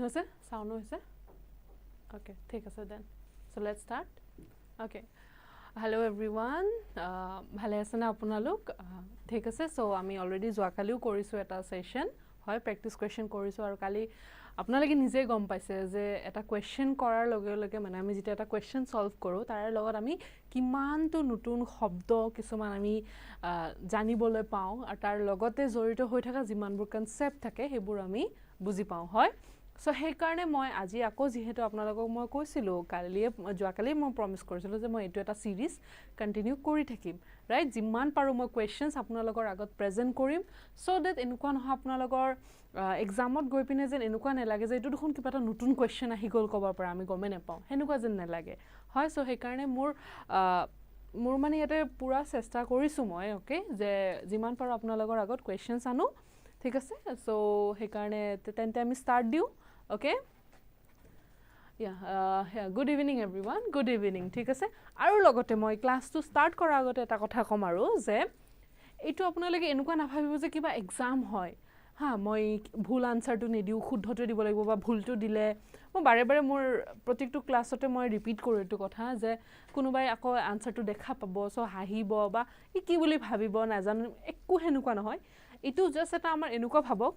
হৈছে সাউন্ড হৈছে ওকে ঠিক আছে then so let's start okay Hello everyone ভালে আছে না আপোনালোক ঠিক আছে সো আমি অলৰেডি যোৱাকালিও কৰিছো এটা সেশন হয় প্ৰেক্টিস কোৱেশ্চন কৰিছো আৰু কালি আপোনালোকে নিজে গম পাইছে যে এটা কোৱেশ্চন কৰাৰ লগে লগে মানে আমি যেটা এটা কোৱেশ্চন সলভ কৰো তাৰ লগত আমি কিমানটো নতুন শব্দ কিছুমান আমি জানিবলৈ পাও আৰু তাৰ লগতে জড়িত হৈ থকা যিমানবোৰ কনসেপ্ট থাকে হেবোৰ আমি বুজি পাও হয় সো সেই কাৰণে মই আজি আকৌ যেহেতু আপোনালোকক মই কৈছিলো যোৱাকালি মই প্ৰমিস কৰিছিলো যে মই এটো এটা সিৰিজ কন্টিনিউ কৰি থাকিম ৰাইট যিমান পাৰো মই কোৱেশ্চনছ আপোনালোকৰ আগত প্ৰেজেন্ট কৰিম সো দ্যাট এনেকুৱা নহয় আপোনালোকৰ এক্সামত গৈ পিনে যেন এনেকুৱা নালাগে যে এটো দেখোন কিবা এটা নতুন কোৱেশ্চন আহি গল কবৰ পৰা আমি গমে নাপাও হেনেকুৱা যেন নালাগে হয় সো সেই কাৰণে মোৰ মানে ইয়াতে পুৰা চেষ্টা কৰিছো মই ওকে যে যিমান পাৰো আপোনালোকৰ আগত কোৱেশ্চনছ আনো ঠিক আছে সো সেই কাৰণে তেন্তে আমি স্টাৰ্ট দিও Okay good evening everyone good evening ঠিক আছে আৰু লগতে মই ক্লাসটো স্টাৰ্ট কৰাৰ আগতে এটা কথা কম আৰু যে এটো আপোনালোকে এনেকুৱা নাভাবিব যে কিবা এক্সাম হয় হা মই ভুল আনসাৰটো নিদিও শুদ্ধটো দিব লাগিব বা ভুলটো দিলে মই বাৰে বাৰে মোৰ প্ৰতিটো ক্লাছতে মই ৰিপিট কৰো এটো কথা যে কোনোবাই আকৌ আনসাৰটো দেখা পাব সো হাঁহিব বা কি বুলি ভাবিব নাজানো একো হেনুকুৱা নহয় এটো জাস্ট এটা আমাৰ এনেকুৱা ভাবক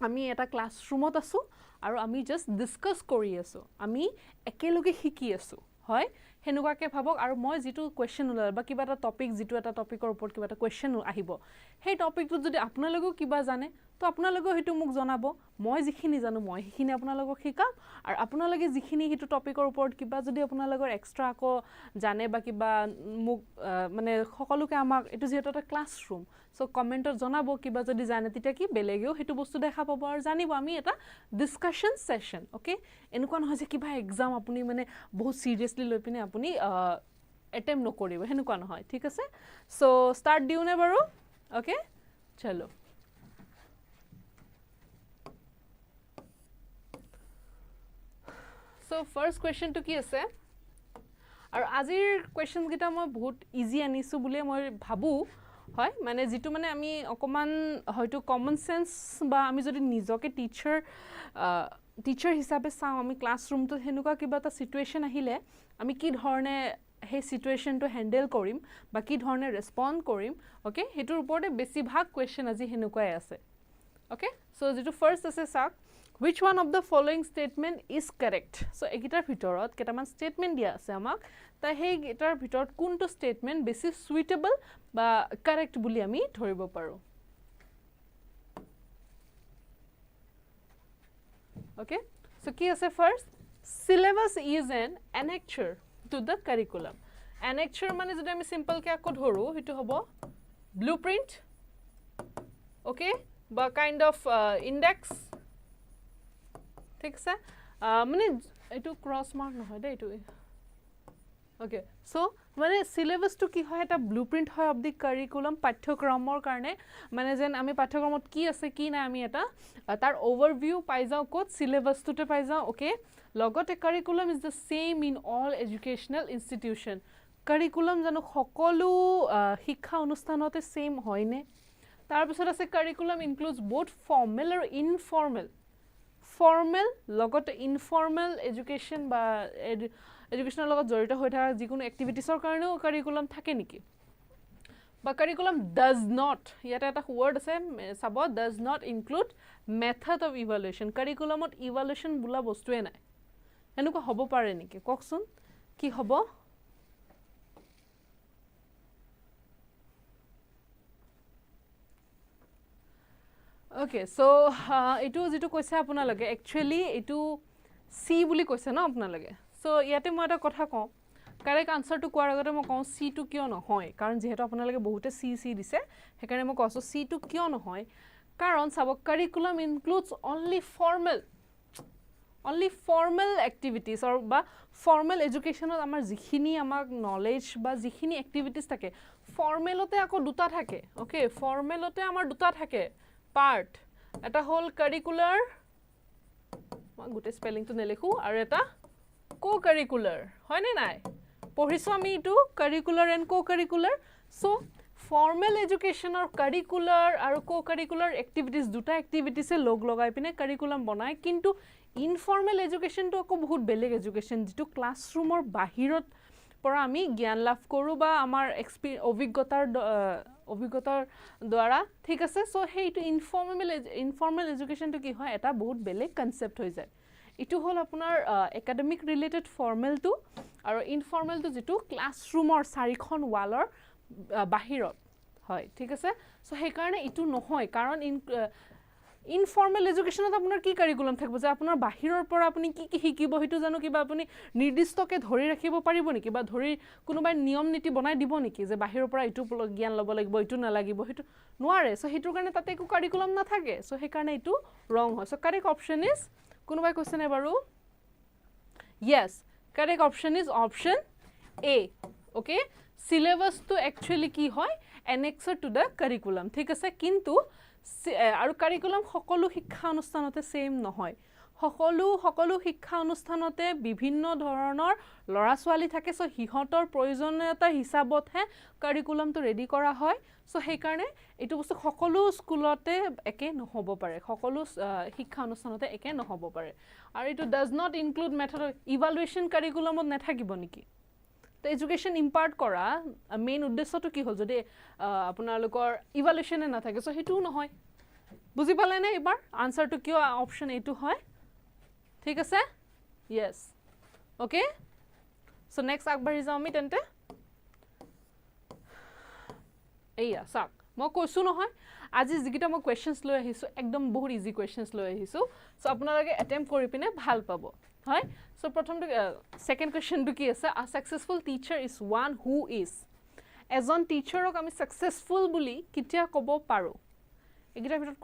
আমি এটা ক্লাছৰুমত আছো আৰু আমি জাস্ট ডিসকাস কৰি আছো আমি একেলগে শিকি আছো হয় হেনুকাকে ভাবক আৰু মই যেটো কোৱেশ্চন উলাল বা কিবা এটা টপিক যেটো এটা টপিকৰ ওপৰত কিবা এটা কোৱেশ্চন আহিব সেই টপিকটো যদি আপোনালোকে কিবা জানে তো আপোনালোকে হেতু মোক জনাব মই যিখিনি জানো মই সেইখিনি আপোনালোকক শিকাম আৰু আপোনালোকে যিখিনি হেতু টপিকৰ ওপৰত কিবা যদি আপোনালোকৰ এক্সট্ৰা আকৌ জানে বা কিবা মোক মানে সকলোকে আমাক এটো যেটো এটা ক্লাছৰুম সো কমেন্টত জনাব কিবা যদি জানে তিতা কি বেলেগেও হেতু বস্তু দেখা পাব আৰু জানিব আমি এটা ডিসকাশন সেশন ওকে এনেকুৱা নহয় যে কিবা এক্সাম আপুনি মানে বহুত সিৰিয়াসলি লৈ পিনে আপুনি এটেম্প নকৰিব হেনুকুৱা নহয় ঠিক আছে সো স্টাৰ্ট দিউনে বাৰু ওকে চলো So first question to কি আছে আৰু আজিৰ কোৱেশ্চনছ গিটা মই বহুত ইজি আনিছো বুলি মই ভাবু হয় মানে যেটো মানে আমি অকমান হয়তো কমন সেন্স বা আমি যদি নিজকে টিচাৰ হিচাপে চাও আমি ক্লাছৰুমটো হেনুকা কিবা এটা সিচুৱেশন আহিলে আমি কি ধৰণে হে সিচুৱেশনটো হ্যান্ডেল কৰিম বা কি ধৰণে ৰেসপন্ড কৰিম ওকে হেতুৰ ওপৰতে বেছি ভাগ কোৱেশ্চন আজি হেনুকাই আছে ওকে সো যেটো ফাৰ্স্ট আছে সাক Which one of the following statement is correct? So, egitar bhitorot ketaman statement dia ase amak ta hei etar bhitorot kunto statement besi suitable ba correct buli ami dhoribo paru. Okay? So, ki ase first syllabus is an annexure to the curriculum. Annexure mane jodi ami simple ke akko dhoru hetu hobo blueprint okay ba kind of index ঠিক আছে মানে এটো cross mark নহয় দে এটো okay so মানে syllabus two কি হয় এটা ব্লুপ্রিন্ট হয় অফ দি কারিকুলাম পাঠ্যক্ৰমৰ কাৰণে মানে যেন আমি পাঠ্যক্ৰমত কি আছে কি নাই আমি এটা তাৰ ওভাৰভিউ পাই যাও কোড সিলেবাস টুতে পাই যাও ওকে লগতে curriculum is the same in all educational institution curriculum জানো সকলো শিক্ষা অনুষ্ঠানতে সেম হয়নে তাৰ পিছত আছে কাৰিকুলাম ইনক্লুডস বোথ ফৰ্মাল আৰু informal formal logot informal education ba educational logot jorita hoi thaka jikunu activities or karone curriculum thake niki ba curriculum does not yata eta word ase sabo does not include method of evaluation curriculum ot evaluation bula bostu e nai henuka hobo pare niki koksun ki hobo Okay, so etu jitu koise apunalage actually etu C buli koise na apunalage so yate moi eta kotha kom correct answer to koar agote moi kom C to kyo no hoy karon jehetu apunalage bahute C dise hekane moi koso C to kyo no hoy karon sabo curriculum includes only formal activities or ba formal education ot amar jikhini amak knowledge ba jikhini activities thake formal ote ako duta thake okay formal ote amar duta thake part eta whole curricular ma gute spelling to nelikhu aru eta co-curricular hoy ne nai পঢ়িছো আমি ইটো curricular and co-curricular so formal এডুকেশ্যনৰ curricular আৰু co curricular activities দুটা এক্টিভিটিছে লগ লগাই পিনে curriculum বনায় কিন্তু ইনফৰ্মেল এডুকেশ্যনটো আকৌ বহুত বেলেগ এডুকেশ্যন যিটো ক্লাছৰুমৰ বাহিৰত পৰা আমি জ্ঞান লাভ কৰোঁ বা আমাৰ অভিজ্ঞতাৰ দ্বাৰা ঠিক আছে সো সেইটো ইনফৰ্মেল এডুকেশ্যনটো কি হয় এটা বহুত বেলেগ কনসেপ্ট হৈ যায় ইটো হল আপোনাৰ একাডেমিক ৰিলেটেড ফৰ্মেলটো আৰু ইনফৰ্মেলটো যিটো ক্লাছৰুমৰ চাৰিখন ৱালৰ বাহিৰত হয় ঠিক আছে সো সেই কাৰণে ইটো নহয় কাৰণ ইনফৰ্মেল এডুকেশ্যনত আপোনাৰ কি কাৰিকুলাম থাকিব যে আপোনাৰ বাহিৰৰ পৰা আপুনি কি কি শিকিব হেতু জানো কিবা আপুনি নিৰ্দিষ্টকে ধৰি ৰাখিব পাৰিব নেকি বা ধৰি কোনোবাই নিয়ম নীতি বনাই দিব নেকি যে বাহিৰৰ পৰা ইটো জ্ঞান ল'ব লাগিব ইটো নালাগিব হেতু নোৱাৰে সো হেতুৰ কাৰণে তাতে একো কাৰিকুলাম নাথাকে সো সেই কাৰণে ইটো ৰং হয় সো কাৰেক্ট অপচন ইজ কোনোবাই কৈছে নে বাৰু yes correct option is option A okay syllabus to actually কি হয় annexed to the curriculum ঠিক আছে কিন্তু আৰু কাৰিকুলাম সকলো শিক্ষা অনুষ্ঠানতে সেম নহয় সকলো শিক্ষা অনুষ্ঠানতে বিভিন্ন ধৰণৰ লৰা ছোৱালী থাকে সো হিহতৰ প্ৰয়োজনীয়তা হিচাপতহে কাৰিকুলামটো ৰেডি কৰা হয় সো সেই কাৰণে এটো বস্তু সকলো স্কুলতে একে নহব পাৰে সকলো শিক্ষা অনুষ্ঠানতে একে নহব পাৰে আৰু এটো does not include method of evaluation কাৰিকুলামত নাথাকিব নেকি তো এডুকেশ্যন ইম্পাৰ্ট কৰা মেইন উদ্দেশ্যটো কি হ'ল যদি আপোনালোকৰ ইভালুৱেশ্যনে নাথাকে সো হেতু নহয় বুজি পালে নে এবাৰ আনসাৰটো কিয় অপচন এটো হয় ঠিক আছে yes ওকে সো নেক্সট আগবাঢ়ি যাওঁ আমি তেন্তে এইয়া চাক মই কৈছো নহয় আজি যিকিটা মই কোৱেশ্চনছ লৈ আহিছো একদম বহুত ইজি কোৱেশ্চনছ লৈ আহিছো সো আপোনালোকে অ্যাটেম্প কৰি পিনে ভাল পাব হয় সো প্ৰথমটো সেকেন্ড কোৱেশ্চনটো কি আছে আ successful teacher is one who is এজন টিচাৰক আমি সাকসেসফুল বুলি কিতিয়া ক'ব পাৰো এগিটাৰ ভিতৰত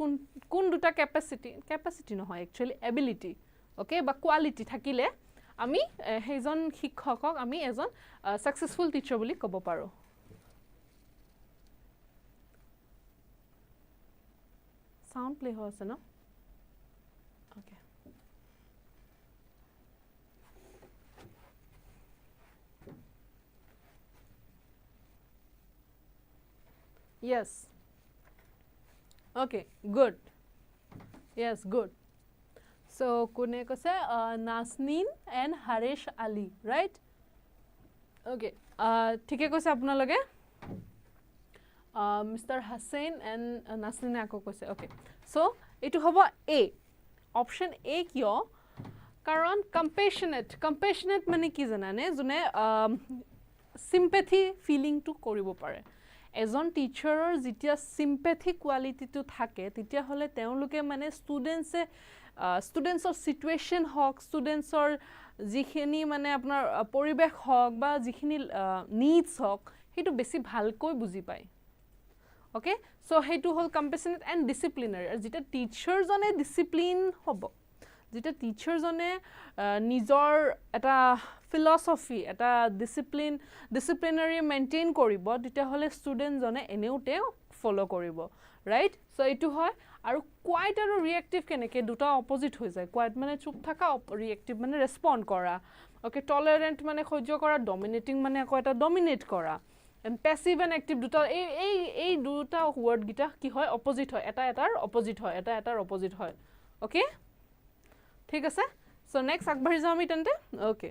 কোন দুটা ক্যাপাসিটি নহয় একচুয়ালি এবিলিটি ওকে বা কোৱালিটি থাকিলে আমি হেজন শিক্ষকক আমি এজন সাকসেসফুল টিচাৰ বুলি ক'ব পাৰো sound play হৈ আছে ন okay yes okay good yes good so kone kose Nasneen and Harish Ali right okay thike kose apnaloge Mr. Hussain and Nasneen ako kose okay so etu hobo A option A kyo karon compassionate mane ki janane june sympathy feeling to koribo pare এজন টিচাৰৰ যেতিয়া sympathy quality to থাকে তেতিয়া হলে তেওঁলোকে মানে ষ্টুডেন্টছৰ situation হক ষ্টুডেন্টছৰ যিখিনি মানে আপোনাৰ পৰিবেশ হক বা যিখিনি নিডছ হক হেতু বেছি ভালকৈ বুজি পায় ওকে সো হেতু হল compassionate and disciplinary যেটা টিচাৰ জনে ডিসিপ্লিন হ'ব যেটা টিচাৰ জনে নিজৰ এটা ফিলসফি এটা ডিসিপ্লিনাৰী মেইনটেইন কৰিব তেতিয়া হলে ষ্টুডেন্ট জনে এনেউতে ফলো কৰিব ৰাইট সো এটো হয় আৰু কোৱাইট আৰু ৰিএক্টিভ কেনেকে দুটা অপোজিট হৈ যায় কোৱাইট মানে চুপ থাকা ৰিএক্টিভ মানে ৰেসপন্ড কৰা ওকে টলাৰেন্ট মানে সহ্য কৰা ডমিনেটিং মানে আকৌ এটা ডমিনেট কৰা and passive and active দুটা এই দুটা ওয়াৰ্ড গিটা কি হয় অপোজিট হয় এটা এটাৰ অপোজিট হয় এটা এটাৰ অপোজিট হয় ওকে ঠিক আছে সো নেক্সট আগবাঢ়ি যাওঁ আমি তেন্তে okay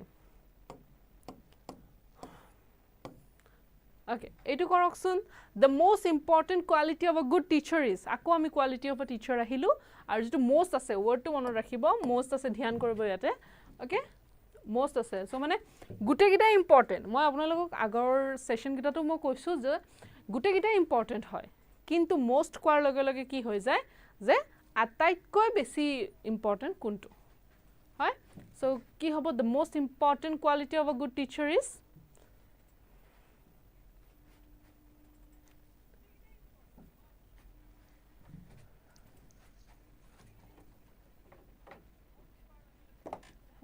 okay etu koroksun the most important quality of a good teacher is ako ami quality of a teacher ahilu aru jitu most ase word to mone rakhibo most ase dhyan koribo yate okay most ase so mane gute gita important moi apnalok agor session gita to moi koisu je gute gita important hoy kintu most kwar loge loge ki hoy jay je ataikoi beshi important kuntu hoy so ki hobo the most important quality of a good teacher is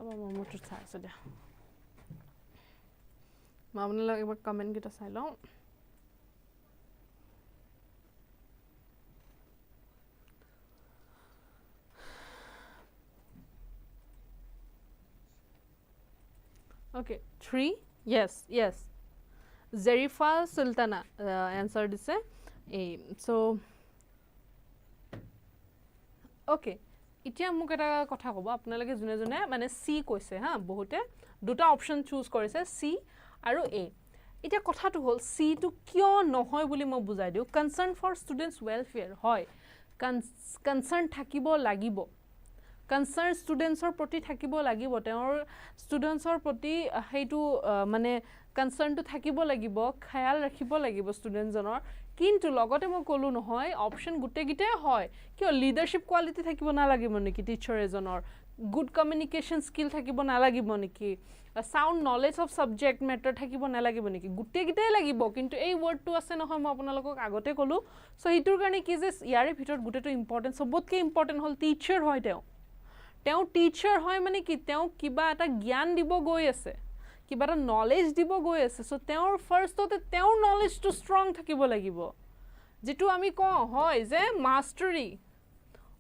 Mama motor sai so dia mamne log ekbar comment kita sai lo okay 3 yes Jerifa Sultana answer দিছে এই so okay এতিয়া মোক এটা কথা ক'ব আপোনালোকে জুনে জুনে মানে সি কৈছে হা বহুতে দুটা অপচন চুজ কৰিছে সি আৰু এ এটা কথাটো হল সি টু কিয় নহয় বুলি মই বুজাই দিও কনসাৰ্ন ফৰ ষ্টুডেন্টস ওয়েলফেয়াৰ হয় কনসাৰ্ন থাকিব লাগিব কনসাৰ্ন ষ্টুডেন্টছৰ প্ৰতি থাকিব লাগিব তেওঁৰ ষ্টুডেন্টছৰ প্ৰতি হেইটো মানে কনসাৰ্নটো থাকিব লাগিব খ্যাল ৰাখিব লাগিব ষ্টুডেন্টজনৰ কিন্তু লগতে মই কলো নহয় অপচন গুটেগিতে হয় কিয় লিডাৰশিপ কোৱালিটি থাকিব না লাগিব নেকি টিচাৰ এজনৰ গুড কমিউনিকেশন স্কিল থাকিব না লাগিব নেকি sound knowledge of subject matter থাকিব না লাগিব নেকি গুটেগিতে লাগিব কিন্তু এই ওয়াৰ্ডটো আছে নহয় মই আপোনালোকক আগতে কলো সো হিটোৰ কাৰণে কি যে ইয়াৰে ভিতৰত গুটেটো ইম্পৰ্টেন্ট সবতকৈ ইম্পৰ্টেন্ট হল টিচাৰ হয় তেওঁ টিচাৰ হয় মানে কি তেওঁ কিবা এটা জ্ঞান দিব গৈ আছে কিবা এটা নলেজ দিব গৈ আছে সো তেওঁৰ ফাৰ্ষ্টতে তেওঁৰ নলেজটো ষ্ট্ৰং থাকিব লাগিব যেটো আমি কওঁ হয় যে mastery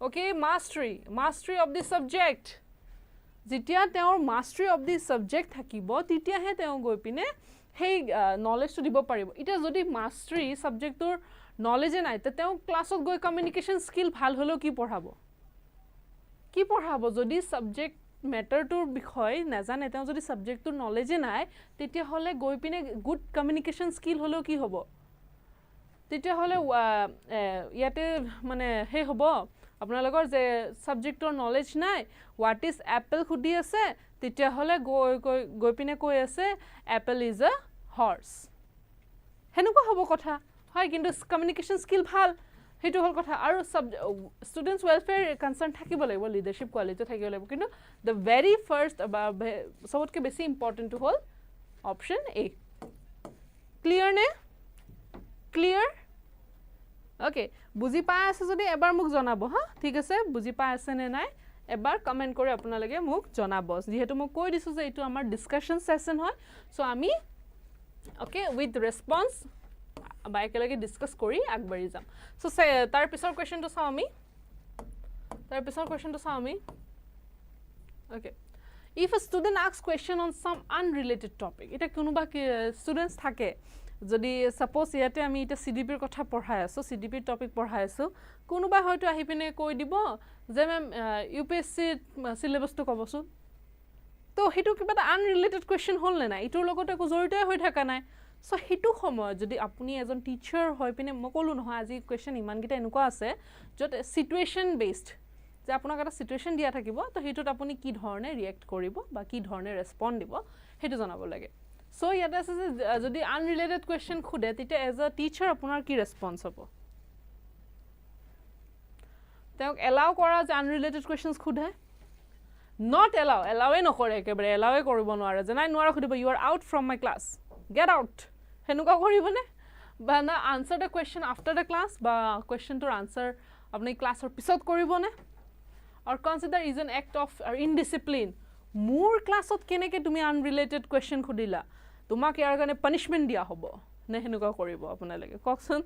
okay mastery of the subject যেতিয়া তেওঁৰ মাষ্টাৰী অফ দি সাবজেক্ট থাকিব তেতিয়াহে তেওঁ গৈ পিনে সেই নলেজটো দিব পাৰিব এটা যদি মাষ্টাৰী সাবজেক্টৰ নলেজে নাই তে তেওঁ ক্লাছত গৈ কমিউনিকেশন স্কিল ভাল হলো কি পঢ়াব যদি সাবজেক্ট মেটাৰটোৰ বিষয় নাজানে তেওঁ যদি সাবজেক্টৰ নলেজে নাই তেতিয়া হলে গৈ পিনে গুড কমিউনিকেশন স্কিল হলো কি হ'ব তেতিয়া হলে ইয়াতে মানে হে হ'ব আপোনালোকৰ যে সাবজেক্টৰ নলেজ নাই হোৱাট ইজ এপল খুদি আছে তেতিয়া হলে গৈ পিনে কৈ আছে এপল ইজ আ হৰ্স হেনুকা হ'ব কথা হয় কিন্তু কমিউনিকেশন স্কিল ভাল হেতু হল কথা আৰু ষ্টুডেন্টস ওয়েলফেয়াৰ কনসাৰ্ন থাকিব লাগিব লিডাৰশিপ কোৱালিটি থাকিব লাগিব কিন্তু দ্য ভেৰি ফাৰ্ষ্ট সবতকৈ বেছি ইম্পৰ্টেন্ট হল অপচন এ ক্লিয়াৰ নে ক্লিয়াৰ ওকে বুজি পাই আছে যদি এবাৰ মোক জনাব হা ঠিক আছে বুজি পাই আছে নে নাই এবাৰ কমেন্ট কৰি আপোনালোকে মোক জনাব যেহেতু মই কৈ দিছো যে এটো আমাৰ ডিসকাশন সেশন হয় সো আমি ওকে উইথ ৰেসপন্স বা একেলগে ডিসকাস কৰি আগবাঢ়ি যাম সো তাৰ পিছৰ কোৱেশ্চনটো চাও আমি okay if a student asks question on some unrelated topic এটা কোনোবা স্টুডেন্টস থাকে যদি সাপোজ ইয়াতে আমি এটা CDP কথা পঢ়াই আছো CDP টপিক পঢ়াই আছো কোনোবা হয়তো আহি পিনে কৈ দিব যে ম্যাম UPSC সিলেবাসটো কবছো তো হেতু কিবা এটা আনৰিলেটেড কোৱেশ্চন হল না ইটোৰ লগতে জড়িত হৈ থকা নাই সো হেতু সময় যদি আপুনি এজন টিচাৰ হৈ পিনে মকলো নহয় আজি কোৱেশ্চন ইমান গিটা এনেকুৱা আছে যত সিচুৱেশন বেসড যে আপোনাক এটা সিচুৱেশন দিয়া থাকিব তো হেতুত আপুনি কি ধৰণে ৰিএক্ট কৰিব বা কি ধৰণে ৰেসপন্ড দিব হেতু জনাব লাগে সো ইয়াতে আছে যে যদি আনৰিলেটেড কোৱেশ্চন খুদে তেতিয়া এজ আ টিচাৰ আপোনাৰ কি ৰেসপন্স হ'ব তেওঁক এলাউ কৰা যে আনৰিলেটেড কোৱেশ্চনস খুদে not allow নকৰে একেবাৰে এলাউ কৰিব নোৱাৰে যে নাই নোৱাৰা খুদিব you are out from my class get out হেনুকা কৰিবনে বা না answer the question after the class বা question to answer আপুনি ক্লাছৰ পিছত কৰিবনে or consider is an act of indiscipline মোৰ ক্লাছত কেনেকে তুমি আনৰিলেটেড কোৱেশ্চন খুদিলা তোমাক ইয়াৰ কাৰণে পানিশমেন্ট দিয়া হ'ব নে হেনুকা কৰিব আপোনালোকে ককচোন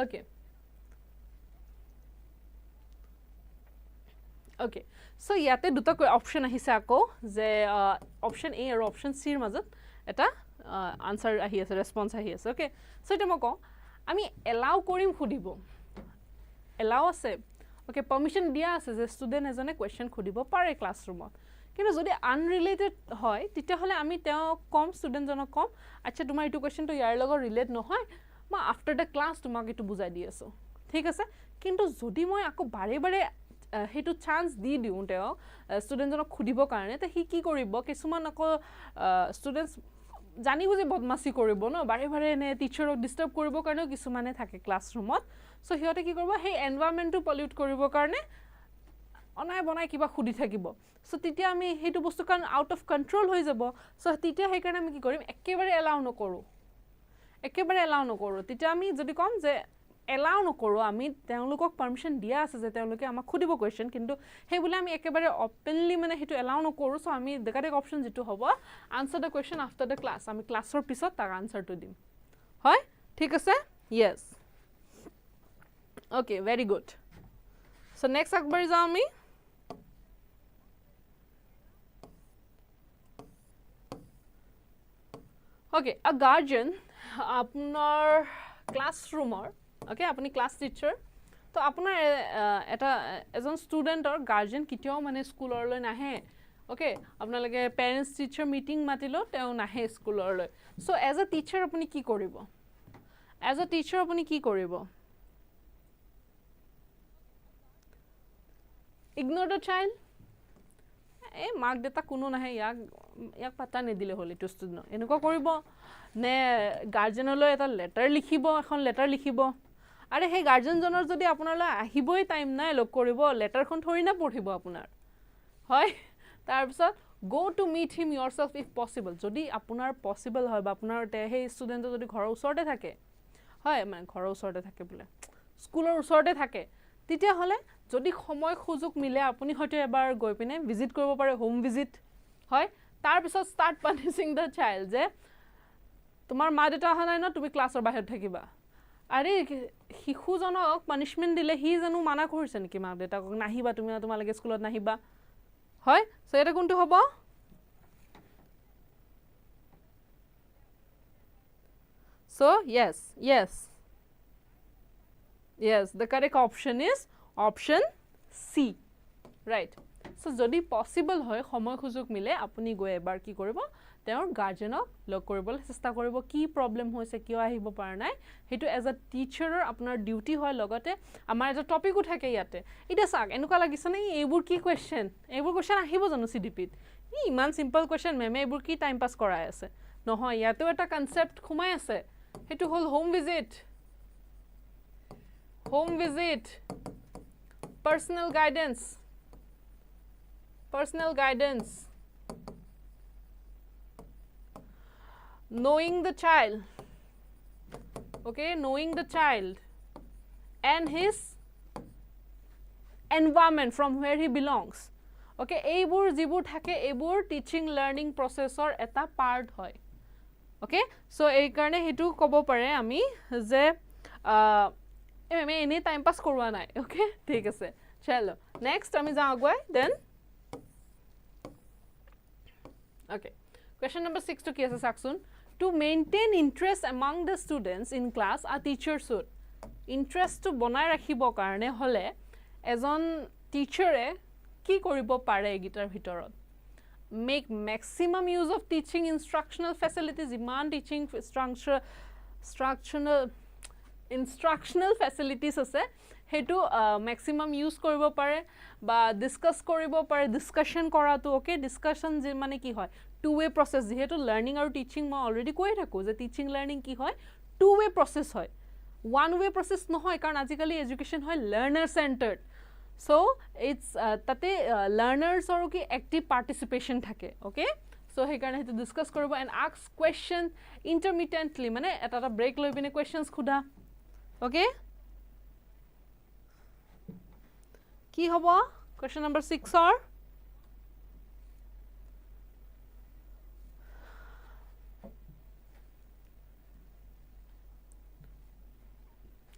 ওকে ওকে সো ইয়াতে দুটা অপচন আহিছে আকৌ যে অপচন এ আৰু অপচন সি ৰ মাজত এটা আনসাৰ আহি আছে ৰেসপন্স আহি আছে ওকে সো এটা মই কওঁ আমি এলাউ কৰিম খুদিব এলাউ আছে ওকে পাৰমিশন দিয়া আছে যে স্টুডেন্ট এজনে কোৱেশ্চন খুদিব পাৰে ক্লাছৰুমত কিন্তু যদি আনৰিলেটেড হয় তেতিয়া হলে আমি তেওঁ কম স্টুডেন্ট জনক কম আচ্ছা তোমাৰ ইটো কোৱেশ্চনটো ইয়াৰ লগত ৰিলেট নহয় মই আফটাৰ দ্য ক্লাছ তোমাক ইটো বুজাই দি আছো ঠিক আছে কিন্তু যদি মই আকৌ বাৰে বাৰে হেতু চান্স দি দিও তেওঁ স্টুডেন্ট জনক খুদিব কাৰণে তে হি কি কৰিব কিছুমান আকৌ স্টুডেন্টস জানি বুজি বদমাসি কৰিব ন বাৰে বাৰে নে টিচাৰক ডিস্টাৰ্ব কৰিব কাৰণেও কিছুমানে থাকে ক্লাছৰুমত সো হিয়তে কি কৰিব সেই এনভায়ৰনমেন্টটো পলিউট কৰিব কাৰণে অনাই বনাই কিবা খুদি থাকিব সো তেতিয়া আমি হেতু বস্তু কাৰণ আউট অফ কন্ট্ৰোল হৈ যাব সো তেতিয়া সেই কাৰণে আমি কি কৰিম একেবাৰে এলাউ নকৰো তেতিয়া আমি যদি কম যে এলাউ নকৰো আমি তেওঁলোকক পাৰমিশন দিয়া আছে যে তেওঁলোকে আমাক খুদিব কোৱেশ্চন কিন্তু হে বুলে আমি একেবাৰে ওপেনলি মানে হেতু এলাউ নকৰো সো আমি দেখাতে অপচন যেটো হ'ব answer the question after the class আমি ক্লাছৰ পিছত তাৰ আনসাৰটো দিম হয় ঠিক আছে yes okay very good so next আগবাঢ়ি যাও আমি Okay, a guardian আপোনাৰ ক্লাছৰুমৰ okay আপুনি ক্লাছ টিচাৰ তো আপোনাৰ এটা এজন ষ্টুডেণ্টৰ গাৰ্জেন কেতিয়াও মানে স্কুললৈ নাহে okay আপোনালোকে পেৰেণ্টছ টিচাৰ মিটিং মাতিলো তেওঁ নাহে স্কুললৈ সো এজ আ টিচাৰ আপুনি কি কৰিব এজ আ টিচাৰ আপুনি কি কৰিব ignore the child এই মাক দেতা কোনো নাহে ইয়াক পাতা নিদিলে হ'ল এটো ষ্টুডেণ্ট এনেকুৱা কৰিব নে গাৰ্জেনলৈ এটা লেটাৰ লিখিব এখন লেটাৰ লিখিব আৰে হে গাৰ্জেনজনৰ যদি আপোনালৈ আহিবই টাইম নাই লগ কৰিব লেটাৰখন থৰি না পঢ়িব আপোনাৰ হয় তাৰ পিছত go to meet him yourself if possible যদি আপোনাৰ পসিবল হয় বা আপোনাৰ হে ষ্টুডেণ্ট যদি ঘৰৰ ওচৰতে থাকে হয় মানে ঘৰৰ ওচৰতে থাকে বলে স্কুলৰ ওচৰতে থাকে তেতিয়া হলে যদি সময় সুযোগ মিলে আপুনি হয়তো এবাৰ গৈ পিনে ভিজিট কৰিব পাৰে হোম ভিজিট হয় তাৰ পিছত স্টাৰ্ট পানিশিং দ্য চাইল্ড যে তোমাৰ মা দেউতা অহা নাই ন তুমি ক্লাছৰ বাহিৰত থাকিবা আৰে শিশুজনক পানিশমেন্ট দিলে হি জানো মানা কৰিছে নেকি মা দেউতাক নাহিবা তুমি তোমালোকে স্কুলত নাহিবা হয় সো এটা কোনটো হ'ব so yes the correct option is option C right so যদি পসিবল হয় সময় সুযোগ মিলে আপুনি গৈ এবাৰ কি কৰিব তেওঁৰ গাৰ্জেনক লগ কৰিবলৈ চেষ্টা কৰিব কি প্ৰবলেম হৈছে কিয় আহিব পাৰা নাই হেতু এজ আ টিচাৰৰ আপোনাৰ ডিউটি হয় লগতে আমাৰ এটা টপিকও থাকে ইয়াতে এটা চাক এনেকুৱা লাগিছে নে এইবোৰ কি কোৱেশ্চন আহিব জানো CDP ত ইমান সিম্পল কোৱেশ্চন মেমে এইবোৰ কি টাইম পাস কৰাই আছে নহয় ইয়াতেও এটা কনসেপ্ট খুমাই আছে হেতু হল home visit personal guidance knowing the child and his environment from where he belongs okay এইবোৰ যিবোৰ থাকে এইবোৰ টিচিং লাৰ্নিং প্ৰসেসৰ এটা পাৰ্ট হয় okay so এই কাৰণে হেতু ক'ব পাৰে আমি যে আমি এনে টাইম পাস কৰোৱা নাই okay ঠিক আছে চলো নেক্সট আমি যাও আগুৱাই then okay question number 6 to কি আছে সাকসুন to maintain interest among the students in class a teacher should interest to বনাই ৰাখিব কাৰণে হলে এজন টিচাৰে কি কৰিব পাৰে গিটাৰ ভিতৰত make maximum use of teaching instructional facilities iman teaching instructional facilities আছে হেতু maximum use কৰিব পাৰে বা ডিসকাস কৰিব পাৰে ডিসকাশন কৰাটো ওকে ডিসকাশন যে মানে কি হয় টু ৱে প্ৰসেস যেহেতু লাৰ্নিং আৰু টিচিং মই অলৰেডি কৈ থাকো যে টিচিং লাৰ্নিং কি হয় টু ৱে প্ৰসেস হয় ওয়ান ৱে প্ৰসেস নহয় কাৰণ আজিকালি এডুকেশন হয় লাৰ্নাৰ সেন্টাৰ্ড সো ইটস তাতে লাৰ্নাৰ্স আৰু কি অ্যাক্টিভ পাৰ্টিসিপেশন থাকে ওকে সো হে কাৰণে হেতু ডিসকাস কৰিব এন্ড আস্ক কোয়েশ্চন ইন্টারমিটেন্টলি মানে এটা ব্রেক লৈ পিনে কোয়েশ্চনস খুদা okay কি হ'ব question number 6 or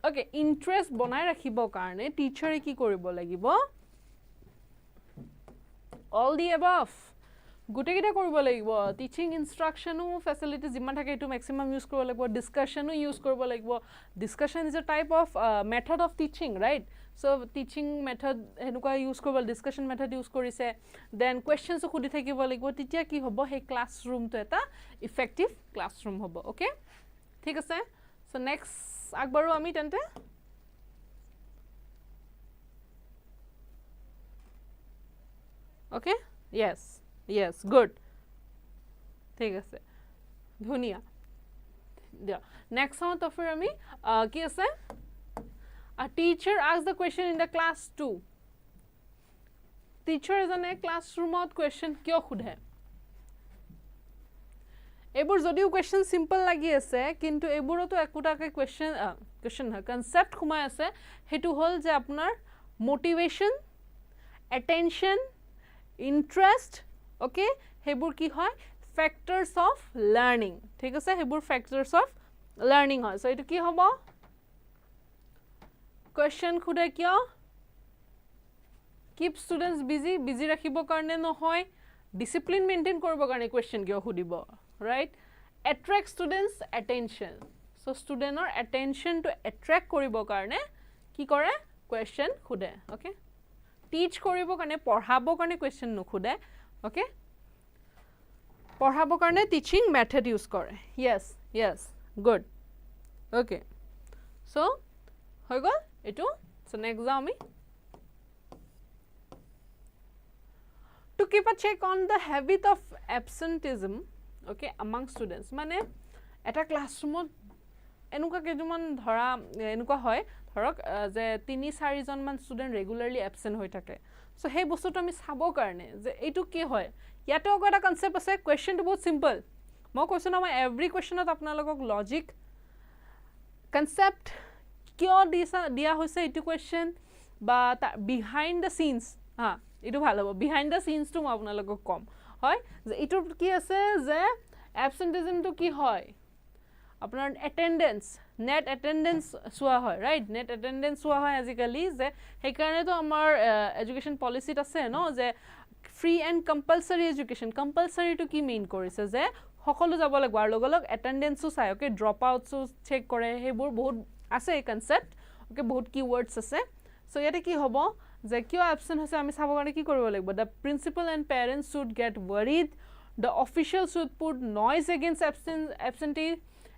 okay interest বনাই ৰাখিব কাৰণে টিচাৰে কি কৰিব লাগিব all the above গুটেকিটা কৰিব লাগিব টিচিং ইনস্ট্ৰাকশনো ফ্যাসিলিটি যিমান থাকে এটো ম্যাক্সিমাম ইউজ কৰিব লাগিব ডিসকাশনো ইউজ কৰিব লাগিব discussion is a type of method of teaching right so teaching method হেনুকা ইউজ কৰিব ডিসকাশন মেথড ইউজ কৰিছে দেন কোৱেশ্চনস খুদি থাকিব লাগিব তেতিয়া কি হ'ব হে ক্লাছৰুমটো এটা ইফেক্টিভ ক্লাছৰুম হ'ব ওকে ঠিক আছে সো নেক্সট আগবাৰো আমি তেন্তে ওকে yes good ঠিক আছে ধুনিয়া দিয়া next one to for আমি কি আছে a teacher asks the question in the class 2 teacher এজনে ক্লাছৰুমত question কিয় খুধে এবোৰ যদিও question simple লাগি আছে কিন্তু এবোৰতো একোটাকে question হয় concept খুমাই আছে হেতু হল যে আপোনাৰ motivation attention interest okay হেবুৰ কি হয় factors of learning ঠিক আছে হেবুৰ factors of learning হয় সো এটো কি হ'ব question খুদে কিয় keep students busy ৰাখিব কাৰণে নহয় discipline maintain কৰিব কাৰণে question কিয় খুদিব right attract students attention. So student or attention to attract koribo karne ki kore question khude. Okay, teach koribo karne porhabo karne question no khude. Okay, porhabo karne teaching method use kore. Yes, yes, good. Okay, so hoy gol etu. So next jao ami to keep a check on the habit of absenteeism, okay, among students. Mane eta classroom enuka kejuman dhara enuka hoy dhorok je 3-4 jon man student regularly absent hoi thake. So hey bostu to ami sabo karne je etu ki hoy yate ogo eta concept ase. Question to bahut simple. Mo question ama every question ot apnalogok logic concept kyo dia hoise etu question ba behind the scenes ha etu bhal hobo. Behind the scenes to mo apnalogok kom hoy je etu ki ase je absenteeism to ki hoy apnar attendance net attendance sua hoy, right? Net attendance sua hoy azikali je he karone to amar education policy ase no je free and compulsory education. Compulsory to ki mean korise je সকলো যাব লাগব আর লগলক attendance চাই. Okay, drop outs check কৰে হেবুৰ বহুত আছে concept. Okay, বহুত keywords আছে. So ইয়াতে কি হবো যে কিয় absent হৈছে আমি চাব কাৰণে কি কৰিব লাগিব. The principal and parents should get worried. The officials should put noise against absentee,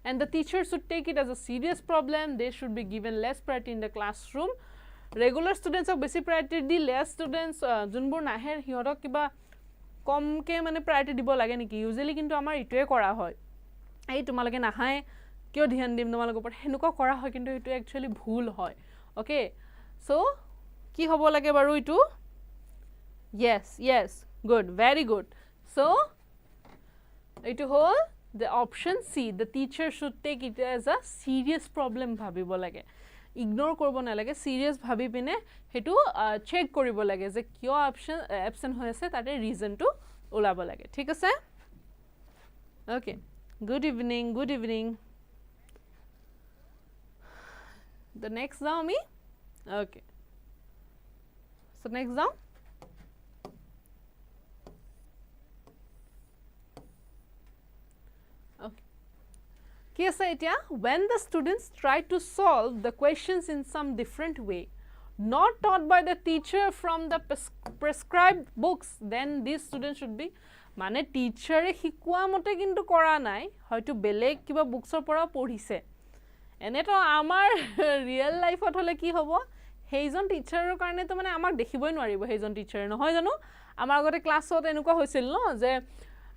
and the teachers should take it as a serious problem. They should be given less priority in the classroom. Regular students of basic priority di less students junbur nahe hiorok kiba kom ke mane priority dibo lage niki. Usually kintu amar itoe kora hoy ei tumalage nahae kyo dhyan dim tumalage upor henuka kora hoy kintu itu actually bhul hoy. Okay, so ki hobo lage baru itu. Yes, yes, good, very good. So itu hol the option C. The teacher should take it as a serious problem bhabibo lage. Ignore korbo na lage, serious bhabi pine hetu check koribo lage je kyo option absent hoise tate reason to ulabo lage. Thik ase? Okay, good evening, good evening. The next now me. Okay, so next now when the students try to solve the questions in some different way, not taught by the teacher from the prescribed books, then these students should be mane teacher hikwa mote kintu kora nai hoyto beleg kiba books or pora podhise ene to amar real life ot hole ki hobo heijon teacher ro karone to mane amak dekhiboi nwaribo heijon teacher no hoy jano amar gote class ot enuka hoisil no je